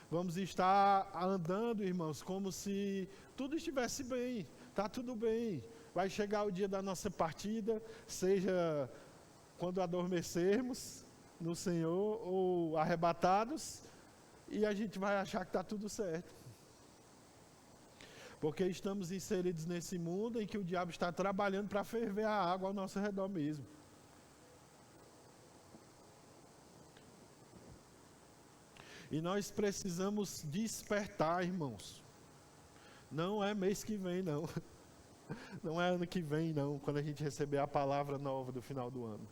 Speaker 7: Vamos estar andando, irmãos, como se tudo estivesse bem, está tudo bem. Vai chegar o dia da nossa partida, seja quando adormecermos no Senhor ou arrebatados, e a gente vai achar que está tudo certo. Porque estamos inseridos nesse mundo em que o diabo está trabalhando para ferver a água ao nosso redor mesmo. E nós precisamos despertar, irmãos. Não é mês que vem, não. Não é ano que vem, não, quando a gente receber a palavra nova do final do ano.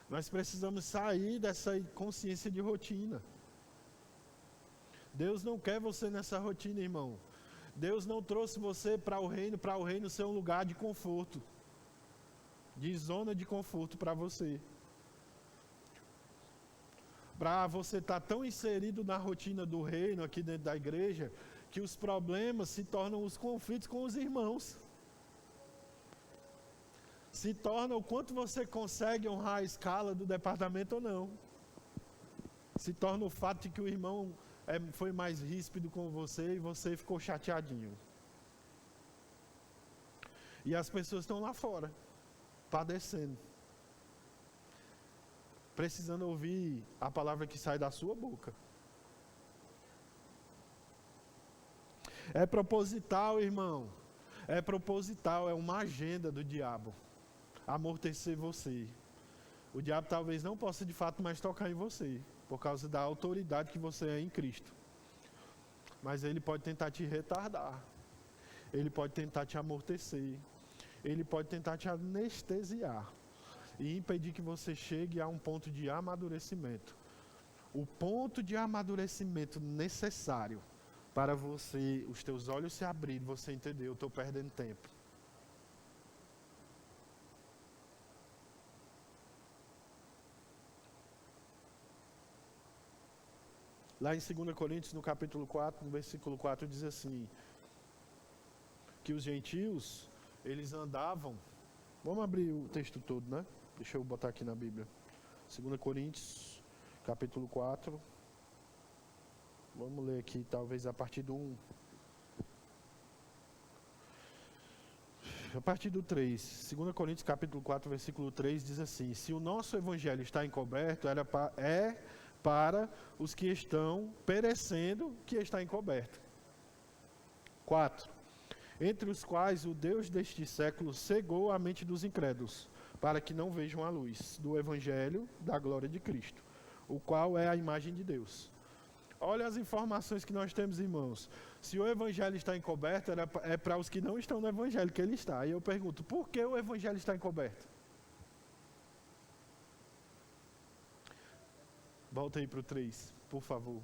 Speaker 7: Nós precisamos sair dessa consciência de rotina. Deus não quer você nessa rotina, irmão. Deus não trouxe você para o reino ser um lugar de conforto, de zona de conforto para você. Para você estar tão inserido na rotina do reino aqui dentro da igreja, que os problemas se tornam os conflitos com os irmãos. Se torna o quanto você consegue honrar a escala do departamento ou não. Se torna o fato de que o irmão foi mais ríspido com você e você ficou chateadinho. E as pessoas estão lá fora, padecendo, precisando ouvir a palavra que sai da sua boca. É proposital, irmão. É proposital, é uma agenda do diabo. Amortecer você. O diabo talvez não possa de fato mais tocar em você, por causa da autoridade que você é em Cristo. Mas ele pode tentar te retardar. Ele pode tentar te amortecer. Ele pode tentar te anestesiar. E impedir que você chegue a um ponto de amadurecimento. O ponto de amadurecimento necessário para você, os teus olhos se abrirem, você entender, eu estou perdendo tempo. Lá em 2 Coríntios, no capítulo 4, no versículo 4, diz assim, que os gentios, eles andavam... Vamos abrir o texto todo, né? Deixa eu botar aqui na Bíblia. 2 Coríntios, capítulo 4. Vamos ler aqui, talvez a partir do 1. A partir do 3. 2 Coríntios, capítulo 4, versículo 3, diz assim, se o nosso evangelho está encoberto, é para os que estão perecendo, que está encoberto. 4. Entre os quais o Deus deste século cegou a mente dos incrédulos, para que não vejam a luz do evangelho da glória de Cristo, o qual é a imagem de Deus. Olha as informações que nós temos, irmãos. Se o evangelho está encoberto, é para os que não estão no evangelho que ele está. Aí eu pergunto, por que o evangelho está encoberto? Volta aí para o 3, por favor.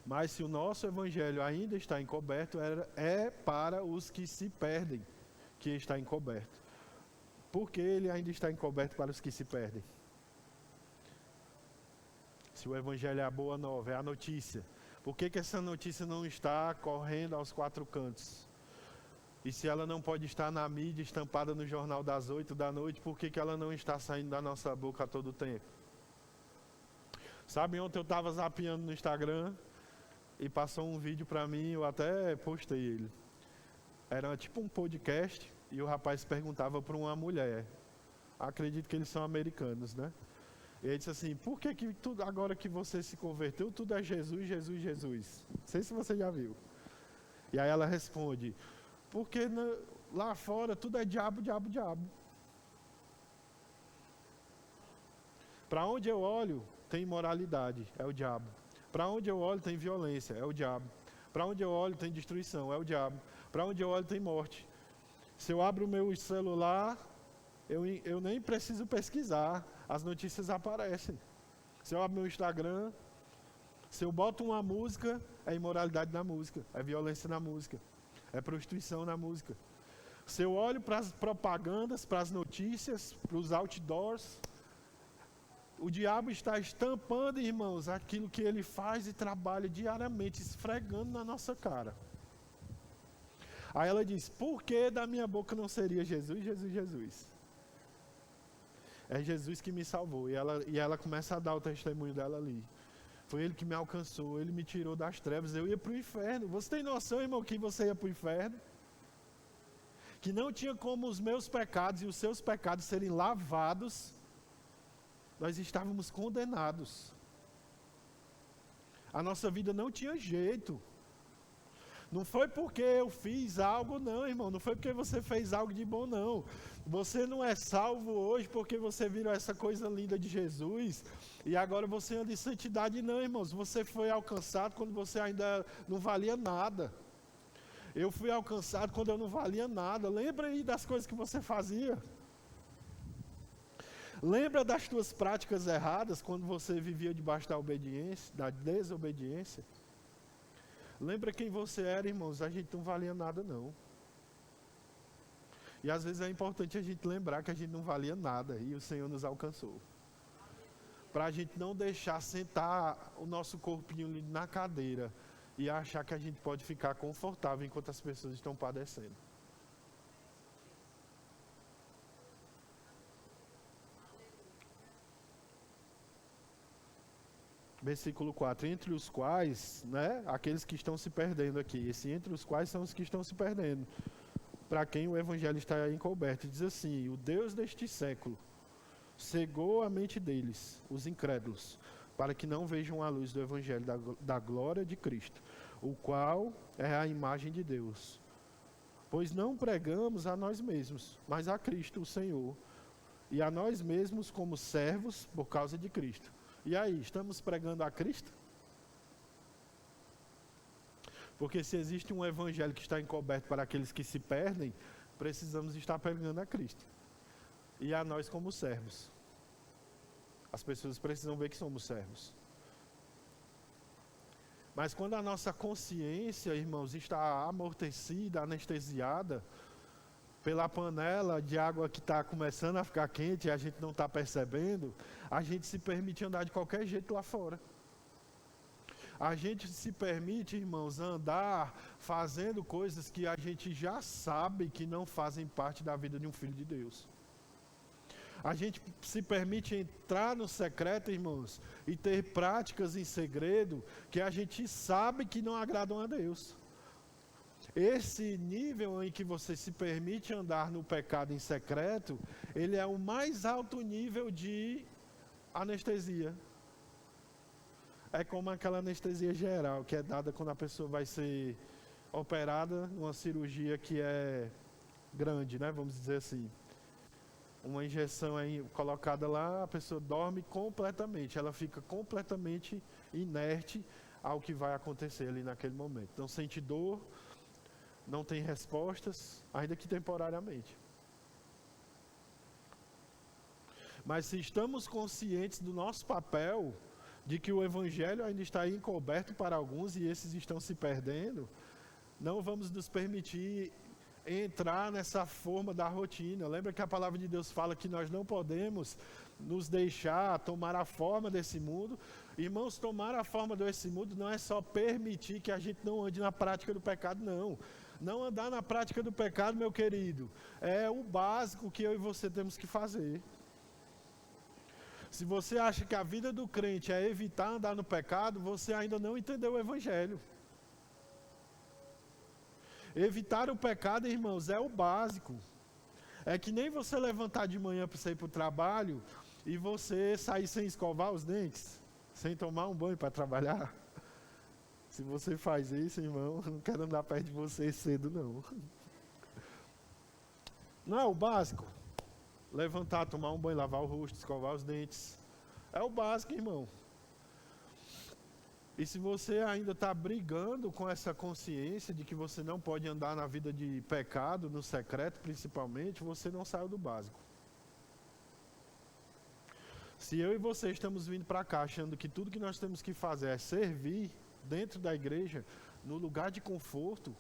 Speaker 7: Mas se o nosso evangelho ainda está encoberto, é para os que se perdem que está encoberto. Por que ele ainda está encoberto para os que se perdem? Se o evangelho é a boa nova, é a notícia, por que essa notícia não está correndo aos 4 cantos? E se ela não pode estar na mídia, estampada no jornal das 8 da noite, por que ela não está saindo da nossa boca a todo tempo? Sabe, ontem eu estava zapeando no Instagram e passou um vídeo para mim, eu até postei ele. Era tipo um podcast e o rapaz perguntava para uma mulher. Acredito que eles são americanos, né? E ele disse assim, por que tudo, agora que você se converteu, tudo é Jesus, Jesus, Jesus? Não sei se você já viu. E aí ela responde, porque lá fora tudo é diabo, diabo, diabo. Para onde eu olho, tem imoralidade, é o diabo. Para onde eu olho, tem violência, é o diabo. Para onde eu olho, tem destruição, é o diabo. Para onde eu olho, tem morte. Se eu abro o meu celular, eu nem preciso pesquisar, as notícias aparecem. Se eu abro meu Instagram, se eu boto uma música, é imoralidade na música, é violência na música, é prostituição na música. Se eu olho para as propagandas, para as notícias, para os outdoors, o diabo está estampando, irmãos, aquilo que ele faz e trabalha diariamente, esfregando na nossa cara. Aí ela diz, por que da minha boca não seria Jesus, Jesus, Jesus? É Jesus que me salvou. E ela começa a dar o testemunho dela ali. Foi Ele que me alcançou, Ele me tirou das trevas, eu ia para o inferno. Você tem noção, irmão, que você ia para o inferno? Que não tinha como os meus pecados e os seus pecados serem lavados. Nós estávamos condenados. A nossa vida não tinha jeito. Não foi porque eu fiz algo, não, irmão. Não foi porque você fez algo de bom, não. Você não é salvo hoje porque você virou essa coisa linda de Jesus e agora você anda em santidade, não, irmãos. Você foi alcançado quando você ainda não valia nada. Eu fui alcançado quando eu não valia nada. Lembra aí das coisas que você fazia? Lembra das tuas práticas erradas quando você vivia debaixo da obediência, da desobediência? Lembra quem você era, irmãos? A gente não valia nada, não. E às vezes é importante a gente lembrar que a gente não valia nada e o Senhor nos alcançou. Para a gente não deixar sentar o nosso corpinho ali na cadeira e achar que a gente pode ficar confortável enquanto as pessoas estão padecendo. Versículo 4, entre os quais, né, aqueles que estão se perdendo aqui, esse entre os quais são os que estão se perdendo, para quem o evangelho está encoberto, diz assim, o Deus deste século cegou a mente deles, os incrédulos, para que não vejam a luz do evangelho da glória de Cristo, o qual é a imagem de Deus. Pois não pregamos a nós mesmos, mas a Cristo, o Senhor, e a nós mesmos como servos por causa de Cristo. E aí, estamos pregando a Cristo? Porque se existe um evangelho que está encoberto para aqueles que se perdem, precisamos estar pregando a Cristo. E a nós como servos. As pessoas precisam ver que somos servos. Mas quando a nossa consciência, irmãos, está amortecida, anestesiada, pela panela de água que está começando a ficar quente e a gente não está percebendo, a gente se permite andar de qualquer jeito lá fora. A gente se permite, irmãos, andar fazendo coisas que a gente já sabe que não fazem parte da vida de um filho de Deus. A gente se permite entrar no secreto, irmãos, e ter práticas em segredo que a gente sabe que não agradam a Deus. Esse nível em que você se permite andar no pecado em secreto, ele é o mais alto nível de anestesia. É como aquela anestesia geral que é dada quando a pessoa vai ser operada numa cirurgia que é grande, né? Vamos dizer assim. Uma injeção aí colocada lá, a pessoa dorme completamente, ela fica completamente inerte ao que vai acontecer ali naquele momento. Não sente dor, não tem respostas, ainda que temporariamente. Mas se estamos conscientes do nosso papel, de que o Evangelho ainda está encoberto para alguns e esses estão se perdendo, não vamos nos permitir entrar nessa forma da rotina. Lembra que a palavra de Deus fala que nós não podemos nos deixar tomar a forma desse mundo? Irmãos, tomar a forma desse mundo não é só permitir que a gente não ande na prática do pecado, não. Não andar na prática do pecado, meu querido, é o básico que eu e você temos que fazer. Se você acha que a vida do crente é evitar andar no pecado, você ainda não entendeu o Evangelho. Evitar o pecado, irmãos, é o básico. É que nem você levantar de manhã para você ir para o trabalho e você sair sem escovar os dentes, sem tomar um banho para trabalhar. Se você faz isso, irmão, eu não quero andar perto de você cedo, não. Não é o básico? Levantar, tomar um banho, lavar o rosto, escovar os dentes. É o básico, irmão. E se você ainda está brigando com essa consciência de que você não pode andar na vida de pecado, no secreto principalmente, você não saiu do básico. Se eu e você estamos vindo para cá achando que tudo que nós temos que fazer é servir dentro da igreja, no lugar de conforto,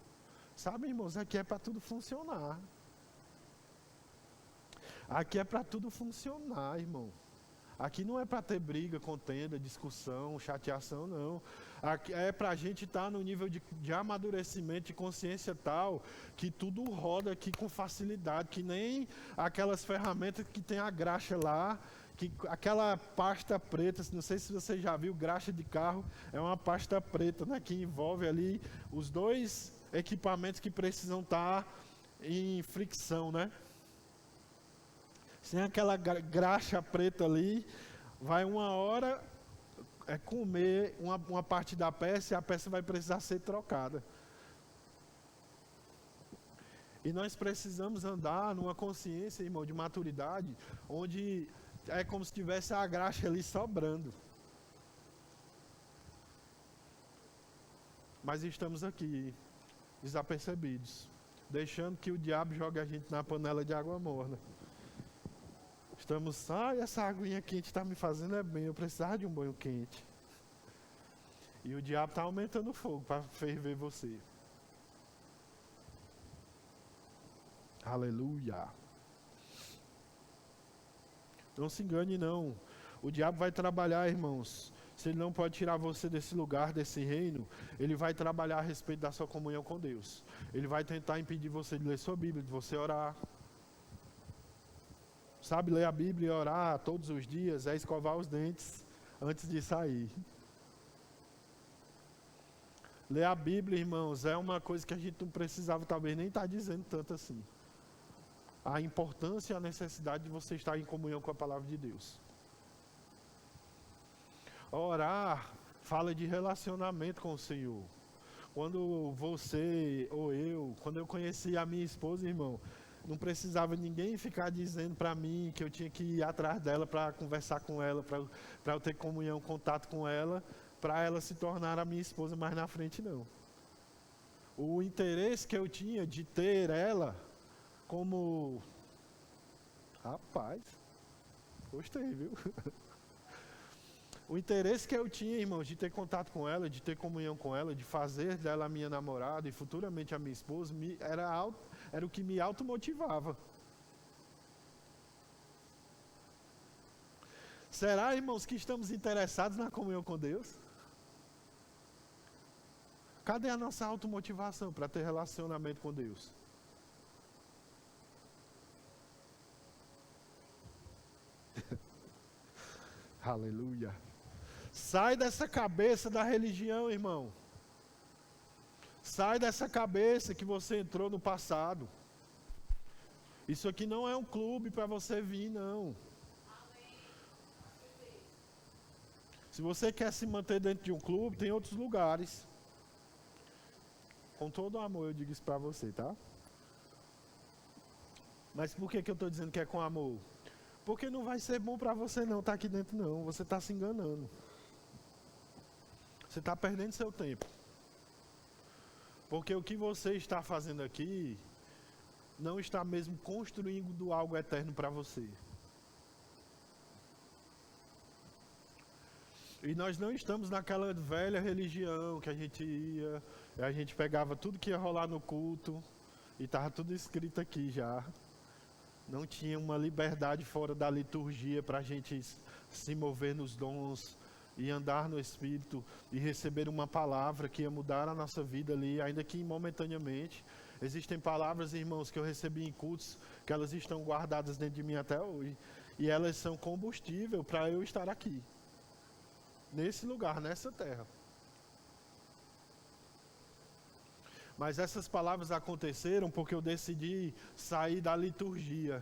Speaker 7: sabe, irmãos, aqui é para tudo funcionar. Aqui é para tudo funcionar, irmão. Aqui não é para ter briga, contenda, discussão, chateação, não. Aqui é para a gente estar no nível de amadurecimento, de consciência tal, que tudo roda aqui com facilidade, que nem aquelas ferramentas que tem a graxa lá, que aquela pasta preta, não sei se você já viu, graxa de carro, é uma pasta preta, né, que envolve ali os dois equipamentos que precisam estar em fricção, né? Sem aquela graxa preta ali, vai uma hora comer uma parte da peça e a peça vai precisar ser trocada. E nós precisamos andar numa consciência, irmão, de maturidade, onde é como se tivesse a graxa ali sobrando. Mas estamos aqui, desapercebidos, deixando que o diabo jogue a gente na panela de água morna. Estamos, essa aguinha quente está me fazendo bem, eu precisava de um banho quente. E o diabo está aumentando o fogo para ferver você. Aleluia. Não se engane não. O diabo vai trabalhar, irmãos. Se ele não pode tirar você desse lugar, desse reino, ele vai trabalhar a respeito da sua comunhão com Deus. Ele vai tentar impedir você de ler sua Bíblia, de você orar. Sabe, ler a Bíblia e orar todos os dias é escovar os dentes antes de sair. Ler a Bíblia, irmãos, é uma coisa que a gente não precisava talvez nem estar dizendo tanto assim. A importância e a necessidade de você estar em comunhão com a palavra de Deus. Orar fala de relacionamento com o Senhor. Quando você ou eu, quando eu conheci a minha esposa, irmão, não precisava ninguém ficar dizendo para mim que eu tinha que ir atrás dela para conversar com ela, para eu ter comunhão, contato com ela, para ela se tornar a minha esposa mais na frente, não. O interesse que eu tinha de ter ela como... Rapaz, gostei, viu? O interesse que eu tinha, irmãos, de ter contato com ela, de ter comunhão com ela, de fazer dela a minha namorada e futuramente a minha esposa, era o que me automotivava. Será, irmãos, que estamos interessados na comunhão com Deus? Cadê a nossa automotivação para ter relacionamento com Deus? Aleluia. Sai dessa cabeça da religião, irmão. Sai dessa cabeça que você entrou no passado. Isso aqui não é um clube para você vir, não. Se você quer se manter dentro de um clube, tem outros lugares. Com todo o amor eu digo isso para você, tá? Mas por que eu estou dizendo que é com amor? Porque não vai ser bom para você não estar aqui dentro não. Você está se enganando. Você está perdendo seu tempo. Porque o que você está fazendo aqui não está mesmo construindo algo eterno para você. E nós não estamos naquela velha religião que a gente ia, a gente pegava tudo que ia rolar no culto e estava tudo escrito aqui já. Não tinha uma liberdade fora da liturgia para a gente se mover nos dons e andar no Espírito e receber uma palavra que ia mudar a nossa vida ali, ainda que momentaneamente. Existem palavras, irmãos, que eu recebi em cultos, que elas estão guardadas dentro de mim até hoje. E elas são combustível para eu estar aqui. Nesse lugar, nessa terra. Mas essas palavras aconteceram porque eu decidi sair da liturgia.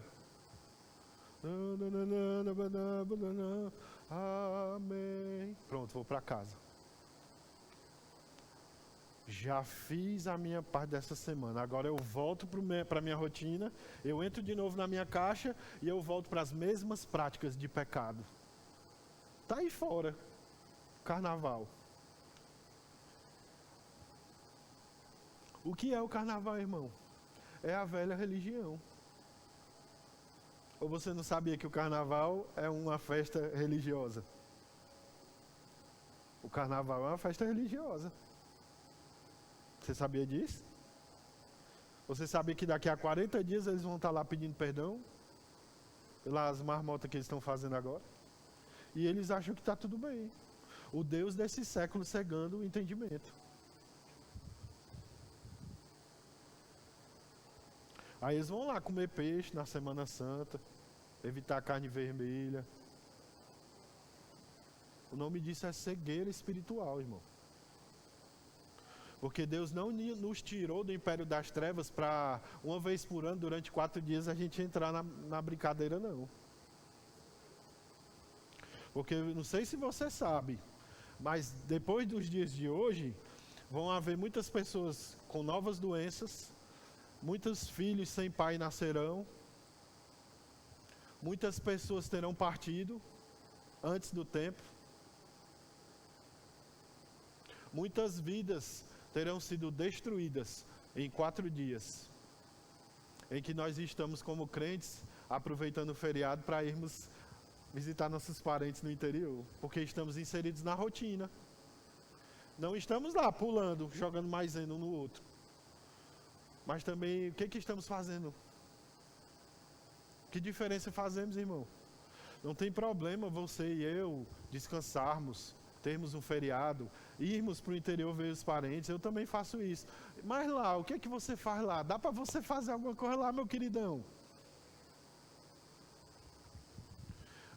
Speaker 7: Amém. Pronto, vou para casa. Já fiz a minha parte dessa semana. Agora eu volto para a minha rotina. Eu entro de novo na minha caixa e eu volto para as mesmas práticas de pecado. Tá aí fora. Carnaval. O que é o carnaval, irmão? É a velha religião. Ou você não sabia que o carnaval é uma festa religiosa? O carnaval é uma festa religiosa. Você sabia disso? Você sabia que daqui a 40 dias eles vão estar lá pedindo perdão? Pelas marmotas que eles estão fazendo agora? E eles acham que está tudo bem. O Deus desse século cegando o entendimento. Aí eles vão lá comer peixe na Semana Santa, evitar carne vermelha. O nome disso é cegueira espiritual, irmão. Porque Deus não nos tirou do império das trevas para uma vez por ano, durante 4 dias, a gente entrar na brincadeira, não. Porque não sei se você sabe, mas depois dos dias de hoje, vão haver muitas pessoas com novas doenças, muitos filhos sem pai nascerão, muitas pessoas terão partido antes do tempo, muitas vidas terão sido destruídas em 4 dias, em que nós estamos como crentes aproveitando o feriado para irmos visitar nossos parentes no interior, porque estamos inseridos na rotina. Não estamos lá pulando, jogando maisena um no outro. Mas também, o que estamos fazendo? Que diferença fazemos, irmão? Não tem problema você e eu descansarmos, termos um feriado, irmos para o interior ver os parentes. Eu também faço isso. Mas lá, o que você faz lá? Dá para você fazer alguma coisa lá, meu queridão?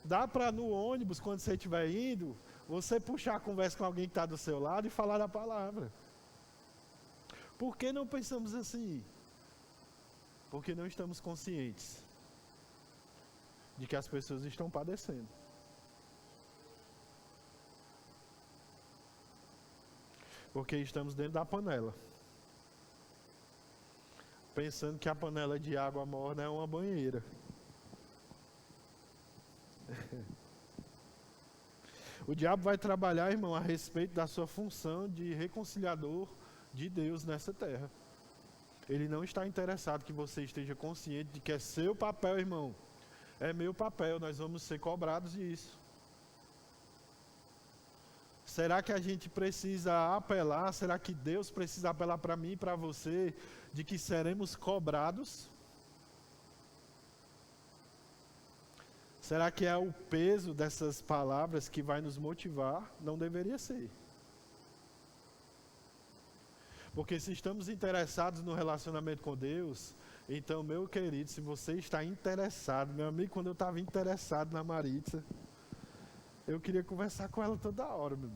Speaker 7: Dá para no ônibus, quando você estiver indo, você puxar a conversa com alguém que está do seu lado e falar a palavra. Por que não pensamos assim? Porque não estamos conscientes de que as pessoas estão padecendo. Porque estamos dentro da panela, pensando que a panela de água morna é uma banheira. O diabo vai trabalhar, irmão, a respeito da sua função de reconciliador de Deus nessa terra. Ele não está interessado que você esteja consciente de que é seu papel, irmão. É meu papel, nós vamos ser cobrados disso. Será que a gente precisa apelar? Será que Deus precisa apelar para mim e para você de que seremos cobrados? Será que é o peso dessas palavras que vai nos motivar? Não deveria ser. Porque se estamos interessados no relacionamento com Deus, então, meu querido, se você está interessado, meu amigo, quando eu estava interessado na Maritza, eu queria conversar com ela toda hora, meu.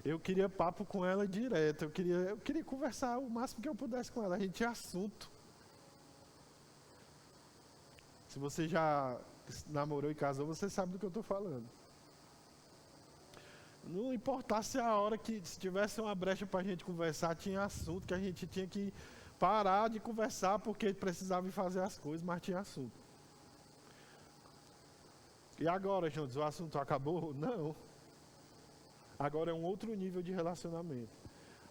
Speaker 7: Eu queria papo com ela direto, eu queria conversar o máximo que eu pudesse com ela, a gente tinha assunto. Se você já namorou e casou, você sabe do que eu estou falando. Não importasse a hora que, se tivesse uma brecha para a gente conversar, tinha assunto que a gente tinha que parar de conversar porque precisava fazer as coisas, mas tinha assunto. E agora, juntos, o assunto acabou? Não. Agora é um outro nível de relacionamento.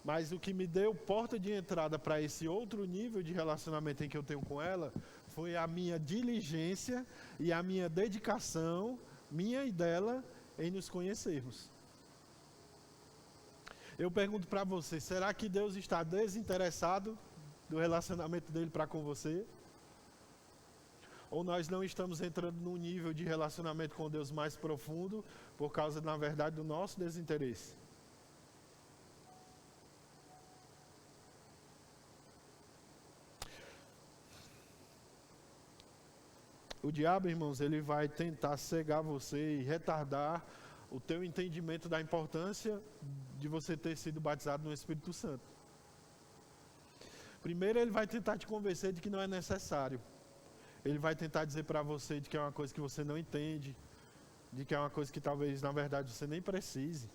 Speaker 7: Mas o que me deu porta de entrada para esse outro nível de relacionamento em que eu tenho com ela foi a minha diligência e a minha dedicação, minha e dela, em nos conhecermos. Eu pergunto para você, será que Deus está desinteressado do relacionamento dele para com você? Ou nós não estamos entrando num nível de relacionamento com Deus mais profundo por causa, na verdade, do nosso desinteresse? O diabo, irmãos, ele vai tentar cegar você e retardar o teu entendimento da importância de você ter sido batizado no Espírito Santo. Primeiro, ele vai tentar te convencer de que não é necessário. Ele vai tentar dizer para você de que é uma coisa que você não entende, de que é uma coisa que talvez, na verdade, você nem precise.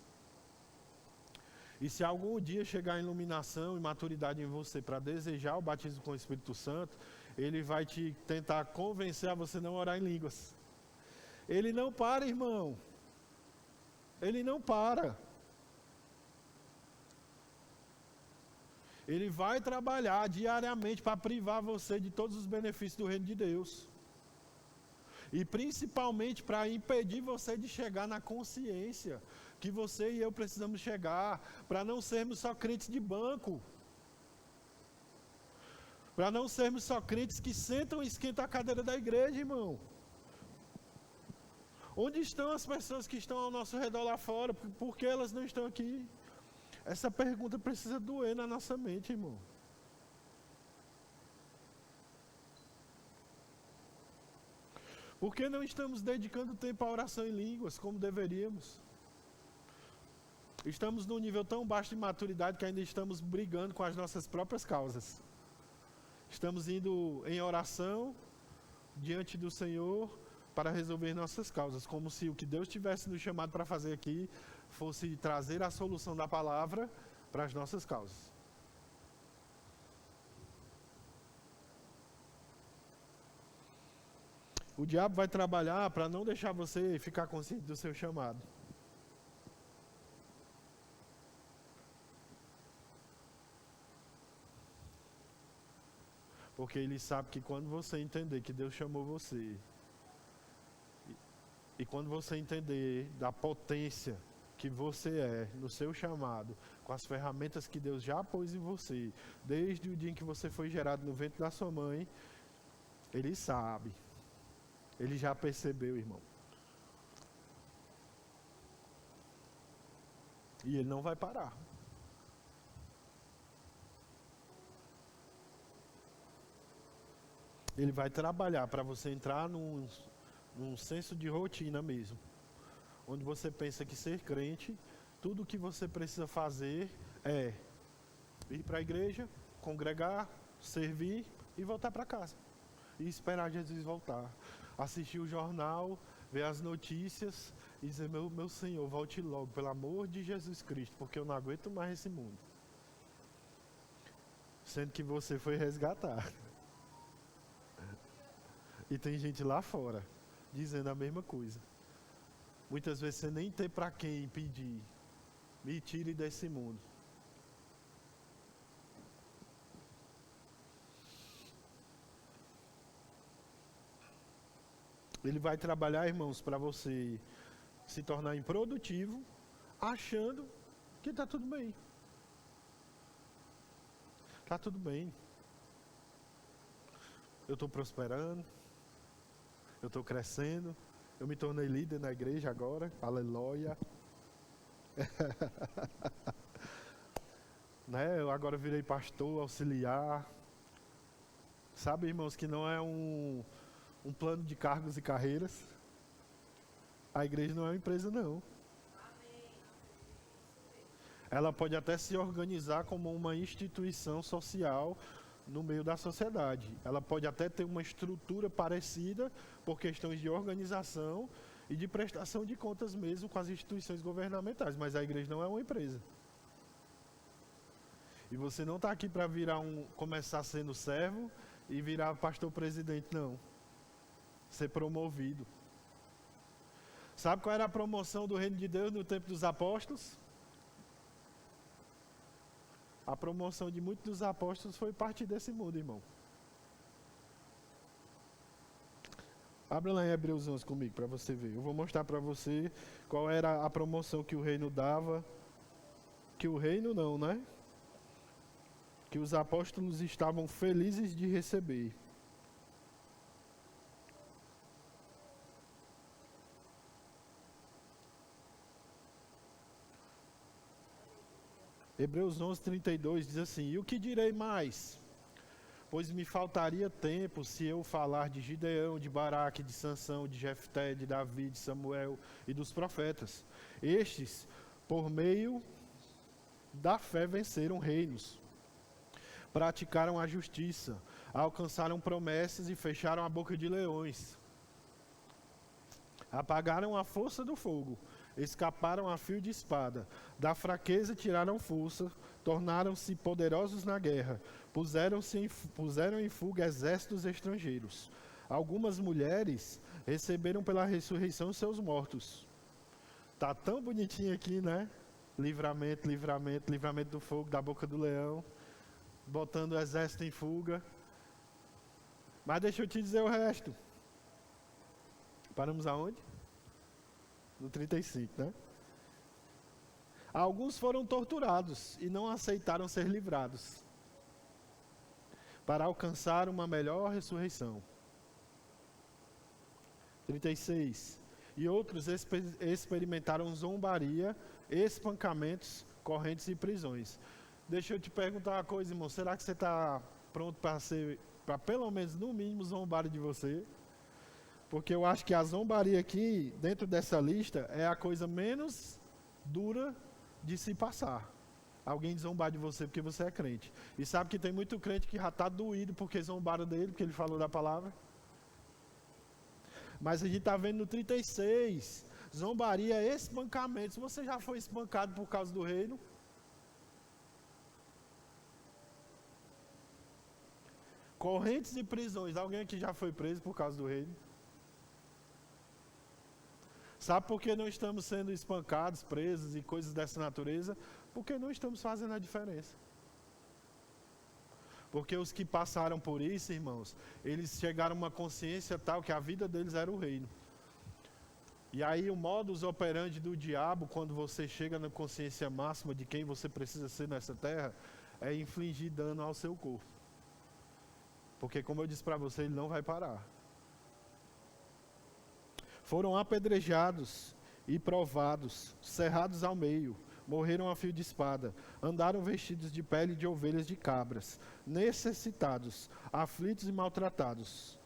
Speaker 7: E se algum dia chegar a iluminação e maturidade em você para desejar o batismo com o Espírito Santo, ele vai te tentar convencer a você não orar em línguas. Ele não para, irmão. Ele não para. Ele vai trabalhar diariamente para privar você de todos os benefícios do reino de Deus. E principalmente para impedir você de chegar na consciência que você e eu precisamos chegar, para não sermos só crentes de banco. Para não sermos só crentes que sentam e esquentam a cadeira da igreja, irmão. Onde estão as pessoas que estão ao nosso redor lá fora? Por que elas não estão aqui? Essa pergunta precisa doer na nossa mente, irmão. Por que não estamos dedicando tempo à oração em línguas como deveríamos? Estamos num nível tão baixo de maturidade que ainda estamos brigando com as nossas próprias causas. Estamos indo em oração diante do Senhor para resolver nossas causas, como se o que Deus tivesse nos chamado para fazer aqui fosse trazer a solução da palavra para as nossas causas. O diabo vai trabalhar para não deixar você ficar consciente do seu chamado. Porque ele sabe que quando você entender que Deus chamou você, e quando você entender da potência que você é no seu chamado, com as ferramentas que Deus já pôs em você, desde o dia em que você foi gerado no ventre da sua mãe, ele sabe. Ele já percebeu, irmão. E ele não vai parar. Ele vai trabalhar para você entrar num senso de rotina mesmo. Onde você pensa que ser crente, tudo o que você precisa fazer é ir para a igreja, congregar, servir e voltar para casa. E esperar Jesus voltar. Assistir o jornal, ver as notícias e dizer, meu Senhor, volte logo, pelo amor de Jesus Cristo, porque eu não aguento mais esse mundo. Sendo que você foi resgatado. E tem gente lá fora dizendo a mesma coisa. Muitas vezes você nem tem para quem pedir. Me tire desse mundo. Ele vai trabalhar, irmãos, para você se tornar improdutivo achando que está tudo bem. Está tudo bem. Eu estou prosperando. Eu estou crescendo. Eu me tornei líder na igreja agora. Aleluia. Né? Eu agora virei pastor, auxiliar. Sabe, irmãos, que não é um plano de cargos e carreiras. A igreja não é uma empresa, não. Ela pode até se organizar como uma instituição social no meio da sociedade. Ela pode até ter uma estrutura parecida por questões de organização e de prestação de contas mesmo com as instituições governamentais, mas a igreja não é uma empresa. E você não está aqui para começar sendo servo e virar pastor presidente, não. Ser promovido. Sabe qual era a promoção do reino de Deus no tempo dos apóstolos? A promoção de muitos dos apóstolos foi partir desse mundo, irmão. Abra lá em Hebreus 11 comigo para você ver. Eu vou mostrar para você qual era a promoção que o reino dava. Que o reino não, né? Que os apóstolos estavam felizes de receber. Hebreus 11, 32 diz assim: E o que direi mais? Pois me faltaria tempo se eu falar de Gideão, de Baraque, de Sansão, de Jefté, de Davi, de Samuel e dos profetas. Estes, por meio da fé, venceram reinos, praticaram a justiça, alcançaram promessas e fecharam a boca de leões. Apagaram a força do fogo, escaparam a fio de espada, da fraqueza tiraram força, tornaram-se poderosos na guerra, puseram em fuga exércitos estrangeiros. Algumas mulheres receberam pela ressurreição seus mortos. Tá tão bonitinho aqui, né? Livramento, livramento, livramento do fogo, da boca do leão, botando o exército em fuga. Mas deixa eu te dizer o resto. Paramos aonde? No 35, né? Alguns foram torturados e não aceitaram ser livrados para alcançar uma melhor ressurreição. 36. E outros experimentaram zombaria, espancamentos, correntes e prisões. Deixa eu te perguntar uma coisa, irmão. Será que você está pronto para pelo menos, no mínimo, zombarem de você? Porque eu acho que a zombaria aqui, dentro dessa lista, é a coisa menos dura de se passar. Alguém zombar de você porque você é crente. E sabe que tem muito crente que já está doído porque zombaram dele, porque ele falou da palavra. Mas a gente está vendo no 36, zombaria, espancamento. Se você já foi espancado por causa do reino, correntes e prisões. Alguém aqui já foi preso por causa do reino? Sabe por que não estamos sendo espancados, presos e coisas dessa natureza? Porque não estamos fazendo a diferença. Porque os que passaram por isso, irmãos, eles chegaram a uma consciência tal que a vida deles era o reino. E aí o modus operandi do diabo, quando você chega na consciência máxima de quem você precisa ser nessa terra, é infligir dano ao seu corpo. Porque, como eu disse para você, ele não vai parar. Foram apedrejados e provados, cerrados ao meio, morreram a fio de espada, andaram vestidos de pele de ovelhas de cabras, necessitados, aflitos e maltratados.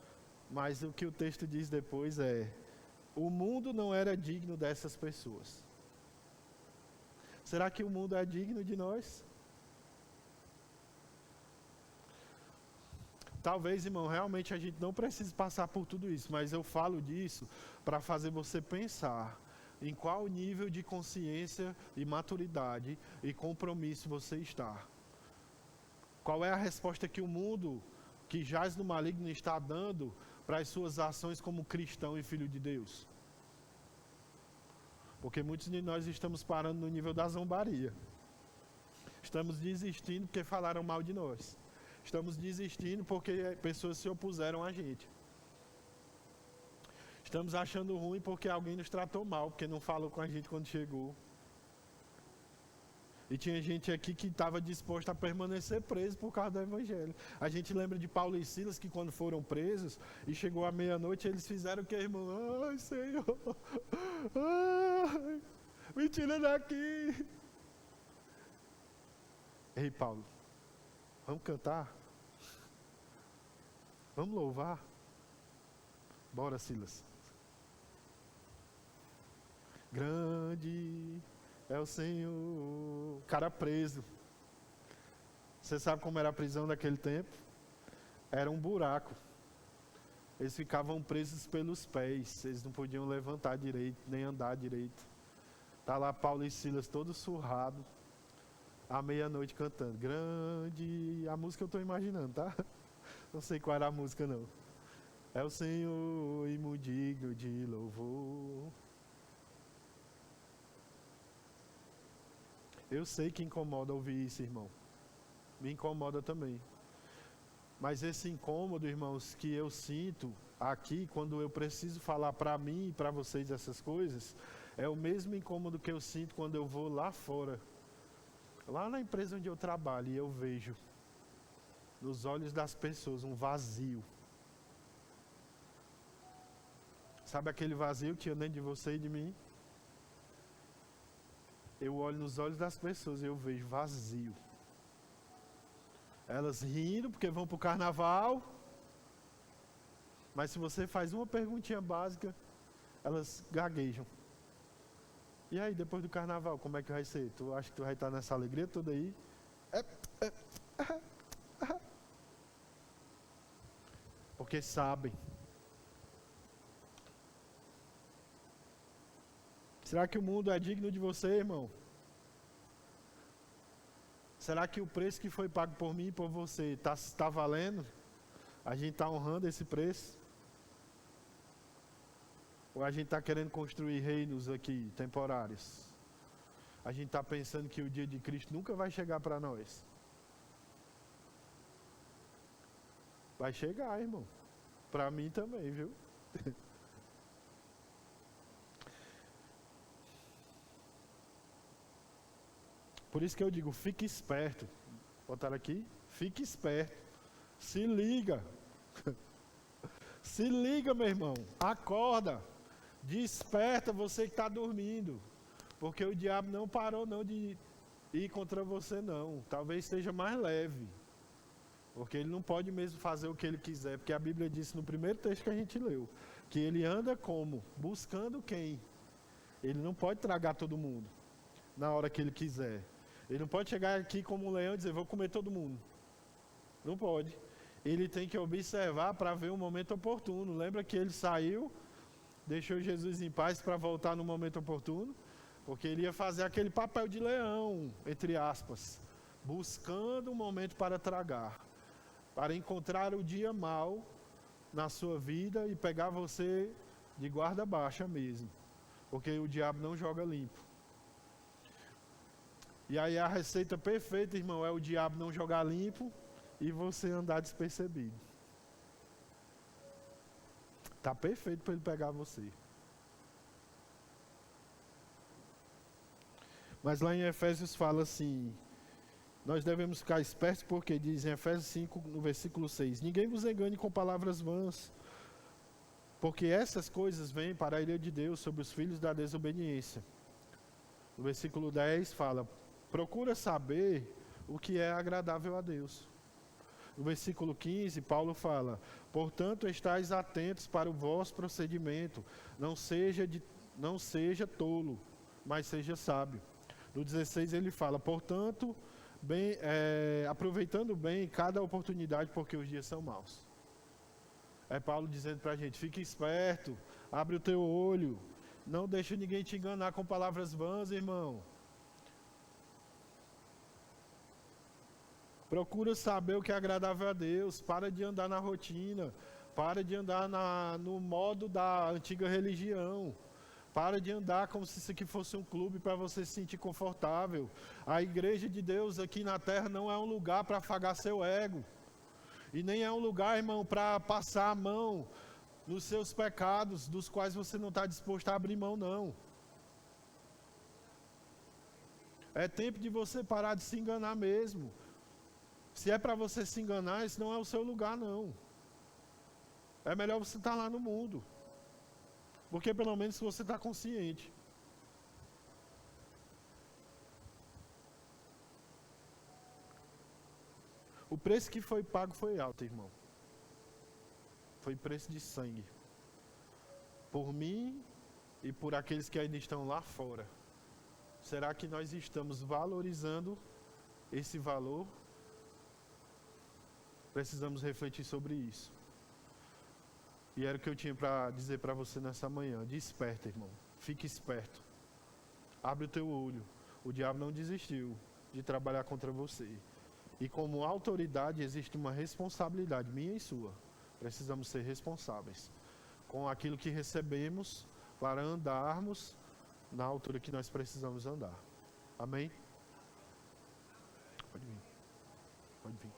Speaker 7: Mas o que o texto diz depois é: o mundo não era digno dessas pessoas. Será que o mundo é digno de nós? Talvez, irmão, realmente a gente não precise passar por tudo isso, mas eu falo disso para fazer você pensar em qual nível de consciência e maturidade e compromisso você está. Qual é a resposta que o mundo que jaz no maligno está dando para as suas ações como cristão e filho de Deus? Porque muitos de nós estamos parando no nível da zombaria. Estamos desistindo porque falaram mal de nós. Estamos desistindo porque pessoas se opuseram a gente. Estamos achando ruim porque alguém nos tratou mal, porque não falou com a gente quando chegou. E tinha gente aqui que estava disposta a permanecer preso por causa do Evangelho. A gente lembra de Paulo e Silas que quando foram presos e chegou à meia-noite, eles fizeram o que, irmão? Ai, Senhor, ai, me tira daqui. Ei, Paulo, vamos cantar? Vamos louvar? Bora, Silas. Grande é o Senhor. Cara preso. Você sabe como era a prisão daquele tempo? Era um buraco. Eles ficavam presos pelos pés. Eles não podiam levantar direito, nem andar direito. Tá lá Paulo e Silas todos surrados, à meia-noite cantando. Grande. A música eu estou imaginando, tá? Não sei qual era a música, não. É o Senhor e muito digno de louvor. Eu sei que incomoda ouvir isso, irmão. Me incomoda também. Mas esse incômodo, irmãos, que eu sinto aqui, quando eu preciso falar para mim e para vocês essas coisas, é o mesmo incômodo que eu sinto quando eu vou lá fora, lá na empresa onde eu trabalho, e eu vejo nos olhos das pessoas um vazio. Sabe aquele vazio que tinha dentro de você e de mim? Eu olho nos olhos das pessoas e eu vejo vazio. Elas rindo porque vão para o carnaval. Mas se você faz uma perguntinha básica, elas gaguejam. E aí, depois do carnaval, como é que vai ser? Tu acha que tu vai estar nessa alegria toda aí? Porque sabem. Será que o mundo é digno de você, irmão? Será que o preço que foi pago por mim e por você está valendo? A gente está honrando esse preço? Ou a gente está querendo construir reinos aqui, temporários? A gente está pensando que o dia de Cristo nunca vai chegar para nós? Vai chegar, irmão. Para mim também, viu? Por isso que eu digo, fique esperto. Botaram aqui? Fique esperto. Se liga. Se liga, meu irmão. Acorda. Desperta você que está dormindo. Porque o diabo não parou não de ir contra você não. Talvez seja mais leve. Porque ele não pode mesmo fazer o que ele quiser. Porque a Bíblia disse no primeiro texto que a gente leu, que ele anda como? Buscando quem? Ele não pode tragar todo mundo na hora que ele quiser. Ele não pode chegar aqui como um leão e dizer, vou comer todo mundo. Não pode. Ele tem que observar para ver o momento oportuno. Lembra que ele saiu, deixou Jesus em paz para voltar no momento oportuno? Porque ele ia fazer aquele papel de leão, entre aspas, buscando um momento para tragar, para encontrar o dia mau na sua vida e pegar você de guarda baixa mesmo. Porque o diabo não joga limpo. E aí a receita perfeita, irmão, é o diabo não jogar limpo e você andar despercebido. Tá perfeito para ele pegar você. Mas lá em Efésios fala assim, nós devemos ficar espertos porque diz em Efésios 5, no versículo 6, ninguém vos engane com palavras vãs, porque essas coisas vêm para a ira de Deus sobre os filhos da desobediência. No versículo 10 fala, procura saber o que é agradável a Deus. No versículo 15, Paulo fala, portanto, estais atentos para o vosso procedimento, não seja tolo, mas seja sábio. No 16 ele fala, portanto, aproveitando bem cada oportunidade, porque os dias são maus. É Paulo dizendo para a gente, fique esperto, abre o teu olho, não deixa ninguém te enganar com palavras vãs, irmão. Procura saber o que é agradável a Deus, para de andar na rotina, para de andar no modo da antiga religião, para de andar como se isso aqui fosse um clube para você se sentir confortável. A igreja de Deus aqui na terra não é um lugar para afagar seu ego, e nem é um lugar, irmão, para passar a mão nos seus pecados, dos quais você não está disposto a abrir mão, não. É tempo de você parar de se enganar mesmo. Se é para você se enganar, esse não é o seu lugar, não. É melhor você estar lá no mundo. Porque pelo menos você está consciente. O preço que foi pago foi alto, irmão. Foi preço de sangue. Por mim e por aqueles que ainda estão lá fora. Será que nós estamos valorizando esse valor? Precisamos refletir sobre isso. E era o que eu tinha para dizer para você nessa manhã. Desperta, irmão. Fique esperto. Abre o teu olho. O diabo não desistiu de trabalhar contra você. E como autoridade existe uma responsabilidade minha e sua. Precisamos ser responsáveis com aquilo que recebemos para andarmos na altura que nós precisamos andar. Amém? Pode vir. Pode vir.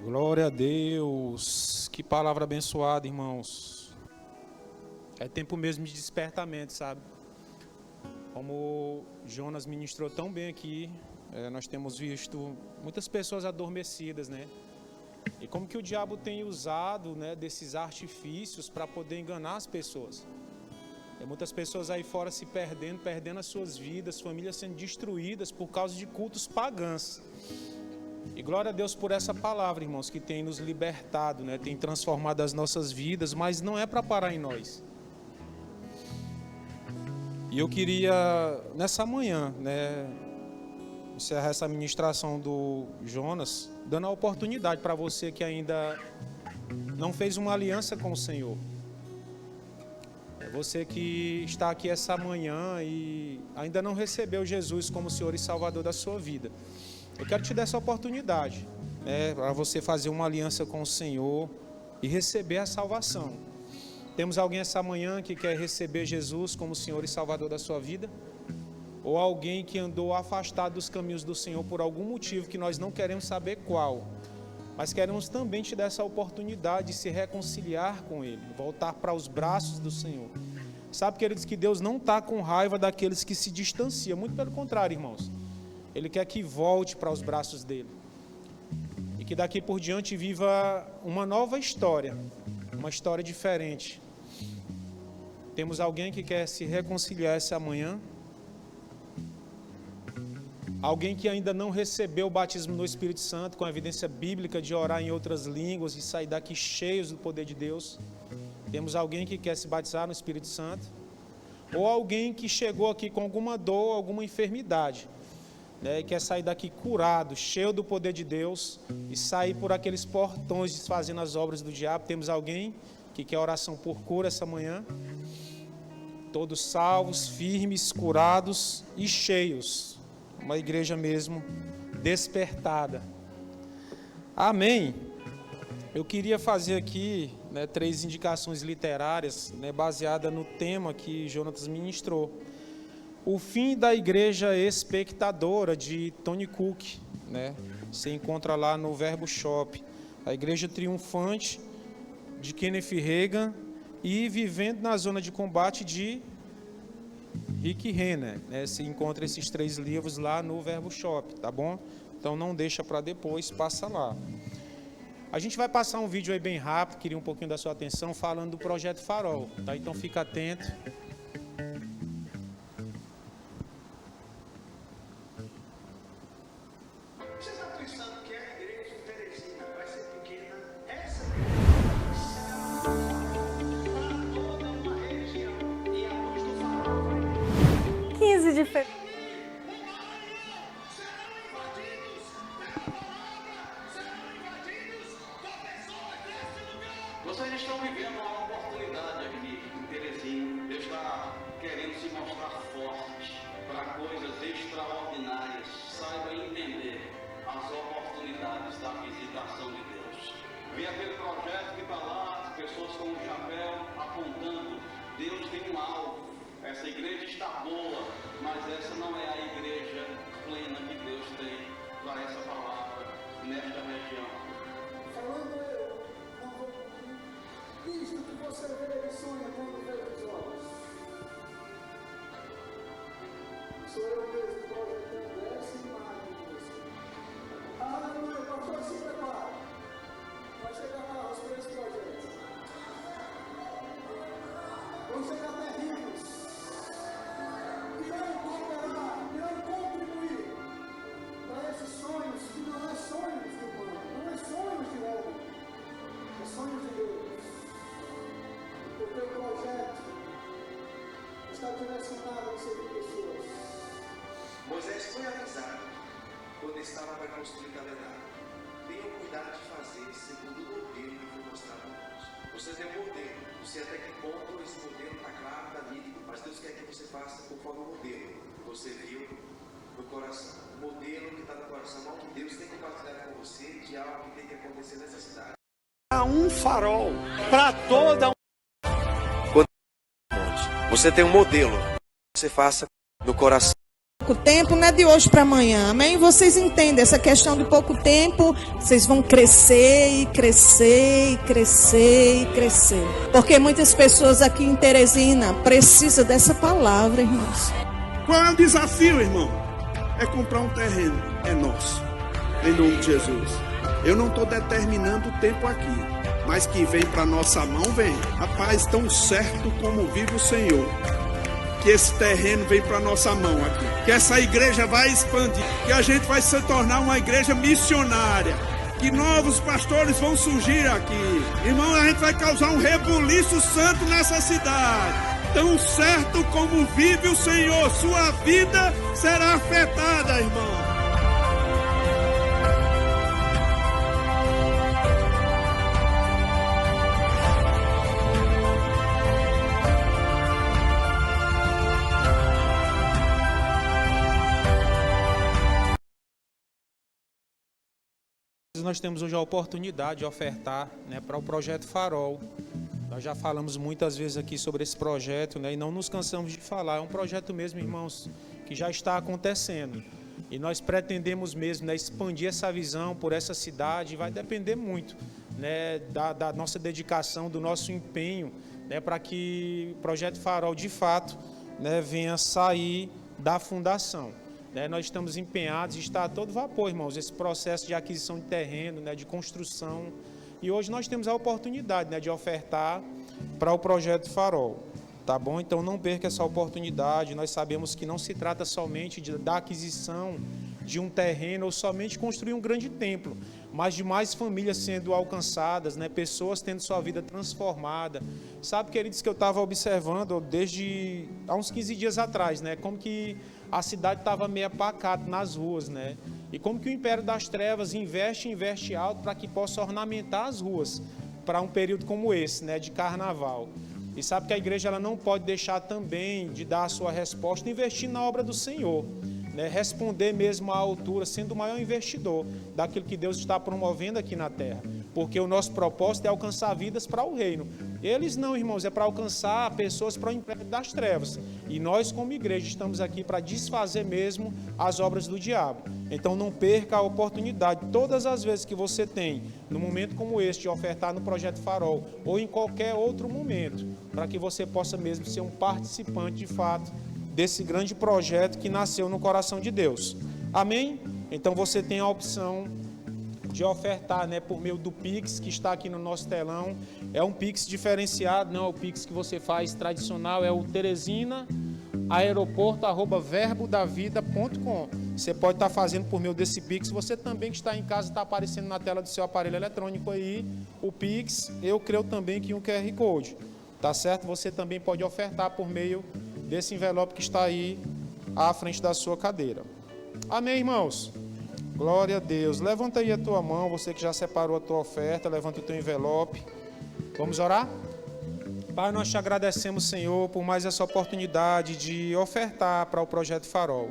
Speaker 1: Glória a Deus. Que palavra abençoada, irmãos. É tempo mesmo de despertamento, sabe? Como Jonas ministrou tão bem aqui, nós temos visto muitas pessoas adormecidas, né? E como que o diabo tem usado, né, desses artifícios para poder enganar as pessoas. Tem muitas pessoas aí fora se perdendo as suas vidas, famílias sendo destruídas por causa de cultos pagãos. E glória a Deus por essa palavra, irmãos, que tem nos libertado, né? Tem transformado as nossas vidas, mas não é para parar em nós. E eu queria, nessa manhã, né, encerrar essa ministração do Jonas, dando a oportunidade para você que ainda não fez uma aliança com o Senhor. Você que está aqui essa manhã e ainda não recebeu Jesus como Senhor e Salvador da sua vida. Eu quero te dar essa oportunidade, né, para você fazer uma aliança com o Senhor e receber a salvação. Temos alguém essa manhã que quer receber Jesus como Senhor e Salvador da sua vida? Ou alguém que andou afastado dos caminhos do Senhor por algum motivo que nós não queremos saber qual, mas queremos também te dar essa oportunidade de se reconciliar com Ele, voltar para os braços do Senhor. Sabe, queridos, que Deus não está com raiva daqueles que se distanciam, muito pelo contrário, irmãos. Ele quer que volte para os braços dele. E que daqui por diante viva uma nova história. Uma história diferente. Temos alguém que quer se reconciliar essa manhã? Alguém que ainda não recebeu o batismo no Espírito Santo, com a evidência bíblica de orar em outras línguas e sair daqui cheios do poder de Deus? Temos alguém que quer se batizar no Espírito Santo? Ou alguém que chegou aqui com alguma dor, alguma enfermidade, né, e quer sair daqui curado, cheio do poder de Deus e sair por aqueles portões desfazendo as obras do diabo? Temos alguém que quer oração por cura essa manhã? Todos salvos, firmes, curados e cheios. Uma igreja mesmo despertada. Amém. Eu queria fazer aqui, né, 3 indicações literárias, né, baseadas no tema que Jonatas ministrou. O Fim da Igreja Expectadora, de Tony Cook, né? Você encontra lá no Verbo Shop. A Igreja Triunfante, de Kenneth Reagan, e Vivendo na Zona de Combate, de Rick Renner, né? Você encontra esses 3 livros lá no Verbo Shop, tá bom? Então não deixa para depois, passa lá. A gente vai passar um vídeo aí bem rápido, queria um pouquinho da sua atenção, falando do Projeto Farol, tá? Então fica atento.
Speaker 2: De fevereiro.
Speaker 5: Essa igreja está boa, mas essa não é a igreja plena que Deus tem para essa palavra nesta região.
Speaker 6: Falando eu, não vou cumprir isto que você vê e sonha quando vê os olhos. Sou eu mesmo projetando essa imagem de você. Aleluia, pastor, se prepara. Vai chegar lá os 3 projetos. Vão chegar terríveis. Irão cooperar, irão contribuir para esses sonhos que não é sonhos de humano, não é sonhos de homem, é sonhos de Deus. O teu projeto está direcionado a servir pessoas.
Speaker 8: Moisés foi avisado quando estava para construir o tabernáculo. Tenham cuidado de fazer segundo o modelo que foi mostrado a nós. Você tem um modelo, não sei até que ponto esse modelo está claro, está nítido, mas Deus quer que você faça conforme o modelo que você viu no coração. O modelo que está no coração, algo que Deus tem compartilhado com você de algo que tem que acontecer nessa cidade.
Speaker 9: Há um farol para toda
Speaker 8: Você tem um modelo, você faça no coração.
Speaker 10: Pouco tempo não é de hoje para amanhã, amém? Vocês entendem essa questão de pouco tempo, vocês vão crescer e crescer e crescer e crescer. Porque muitas pessoas aqui em Teresina precisam dessa palavra, irmãos.
Speaker 9: Qual é o desafio, irmão? É comprar um terreno, é nosso, em nome de Jesus. Eu não estou determinando o tempo aqui, mas que vem para nossa mão, vem. Rapaz, tão certo como vive o Senhor, que esse terreno vem para nossa mão aqui, que essa igreja vai expandir, que a gente vai se tornar uma igreja missionária, que novos pastores vão surgir aqui. Irmão, a gente vai causar um rebuliço santo nessa cidade. Tão certo como vive o Senhor, sua vida será afetada, irmão.
Speaker 1: Nós temos hoje a oportunidade de ofertar, né, para o Projeto Farol. Nós já falamos muitas vezes aqui sobre esse projeto, né, e não nos cansamos de falar. É um projeto mesmo, irmãos, que já está acontecendo. E nós pretendemos mesmo, né, expandir essa visão por essa cidade. Vai depender muito, né, da nossa dedicação, do nosso empenho, né, para que o Projeto Farol, de fato, né, venha sair da fundação. Nós estamos empenhados, está a todo vapor, irmãos, esse processo de aquisição de terreno, né, de construção. E hoje nós temos a oportunidade, né, de ofertar para o Projeto Farol, tá bom? Então não perca essa oportunidade. Nós sabemos que não se trata somente da aquisição de um terreno ou somente construir um grande templo, mas de mais famílias sendo alcançadas, né, pessoas tendo sua vida transformada. Sabe, queridos, que eu estava observando desde há uns 15 dias atrás, né, como que a cidade estava meio apacata nas ruas, né? E como que o Império das Trevas investe alto para que possa ornamentar as ruas para um período como esse, né, de carnaval. E sabe que a igreja ela não pode deixar também de dar a sua resposta investindo na obra do Senhor, né? Responder mesmo à altura, sendo o maior investidor daquilo que Deus está promovendo aqui na terra. Porque o nosso propósito é alcançar vidas para o reino. Eles não, irmãos, é para alcançar pessoas para o Império das Trevas. E nós, como igreja, estamos aqui para desfazer mesmo as obras do diabo. Então não perca a oportunidade, todas as vezes que você tem, num momento como este, de ofertar no Projeto Farol, ou em qualquer outro momento, para que você possa mesmo ser um participante de fato desse grande projeto que nasceu no coração de Deus. Amém? Então você tem a opção de ofertar, né, por meio do Pix, que está aqui no nosso telão. É um Pix diferenciado, não é o Pix que você faz tradicional, é o teresina.aeroporto@verbodavida.com. Você pode estar fazendo por meio desse Pix. Você também que está em casa, está aparecendo na tela do seu aparelho eletrônico aí, o Pix, eu creio também que um QR Code, tá certo? Você também pode ofertar por meio desse envelope que está aí à frente da sua cadeira. Amém, irmãos? Glória a Deus. Levanta aí a tua mão, você que já separou a tua oferta, levanta o teu envelope. Vamos orar? Pai, nós te agradecemos, Senhor, por mais essa oportunidade de ofertar para o Projeto Farol.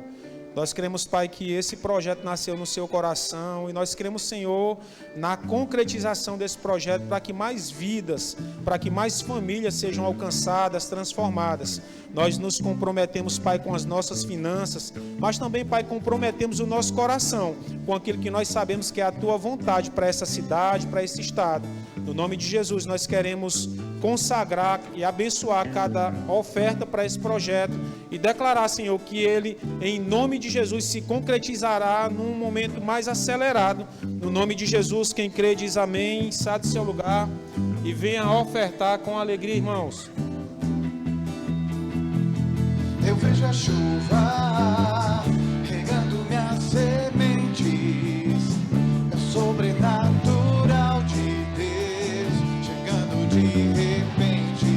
Speaker 1: Nós cremos, Pai, que esse projeto nasceu no seu coração e nós cremos, Senhor, na concretização desse projeto para que mais vidas, para que mais famílias sejam alcançadas, transformadas. Nós nos comprometemos, Pai, com as nossas finanças, mas também, Pai, comprometemos o nosso coração com aquilo que nós sabemos que é a Tua vontade para essa cidade, para esse estado. No nome de Jesus, nós queremos consagrar e abençoar cada oferta para esse projeto e declarar, Senhor, que ele, em nome de Jesus, se concretizará num momento mais acelerado. No nome de Jesus, quem crê diz amém, sai do seu lugar e venha ofertar com alegria, irmãos.
Speaker 11: Eu vejo a chuva regando minhas sementes, é sobrenatural de Deus chegando de repente.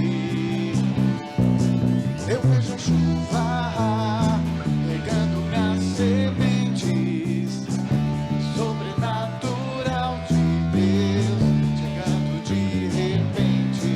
Speaker 11: Eu vejo a chuva regando minhas sementes, sobrenatural de Deus chegando de repente.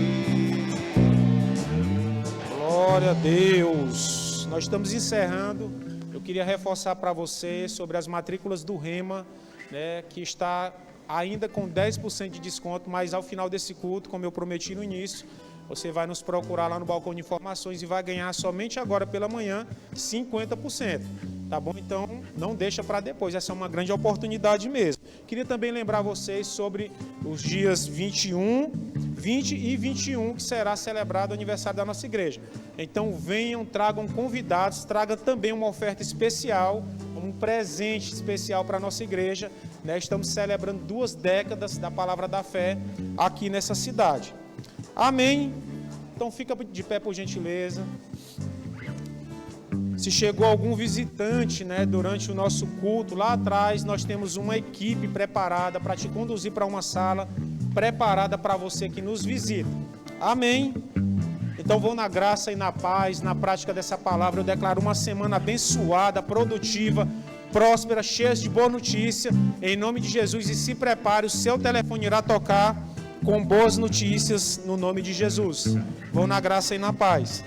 Speaker 1: Glória a Deus. Nós estamos encerrando. Eu queria reforçar para você sobre as matrículas do Rema, né, que está ainda com 10% de desconto, mas ao final desse culto, como eu prometi no início, você vai nos procurar lá no balcão de informações e vai ganhar somente agora pela manhã 50%. Tá bom? Então, não deixa para depois. Essa é uma grande oportunidade mesmo. Queria também lembrar vocês sobre os dias 20 e 21, que será celebrado o aniversário da nossa igreja. Então, venham, tragam convidados, traga também uma oferta especial, um presente especial para a nossa igreja. Né? Estamos celebrando 2 décadas da Palavra da Fé aqui nessa cidade. Amém? Então, fica de pé, por gentileza. Se chegou algum visitante, né, durante o nosso culto, lá atrás nós temos uma equipe preparada para te conduzir para uma sala preparada para você que nos visita. Amém? Então vou na graça e na paz, na prática dessa palavra. Eu declaro uma semana abençoada, produtiva, próspera, cheia de boa notícia, em nome de Jesus. E se prepare, o seu telefone irá tocar com boas notícias no nome de Jesus. Vou na graça e na paz.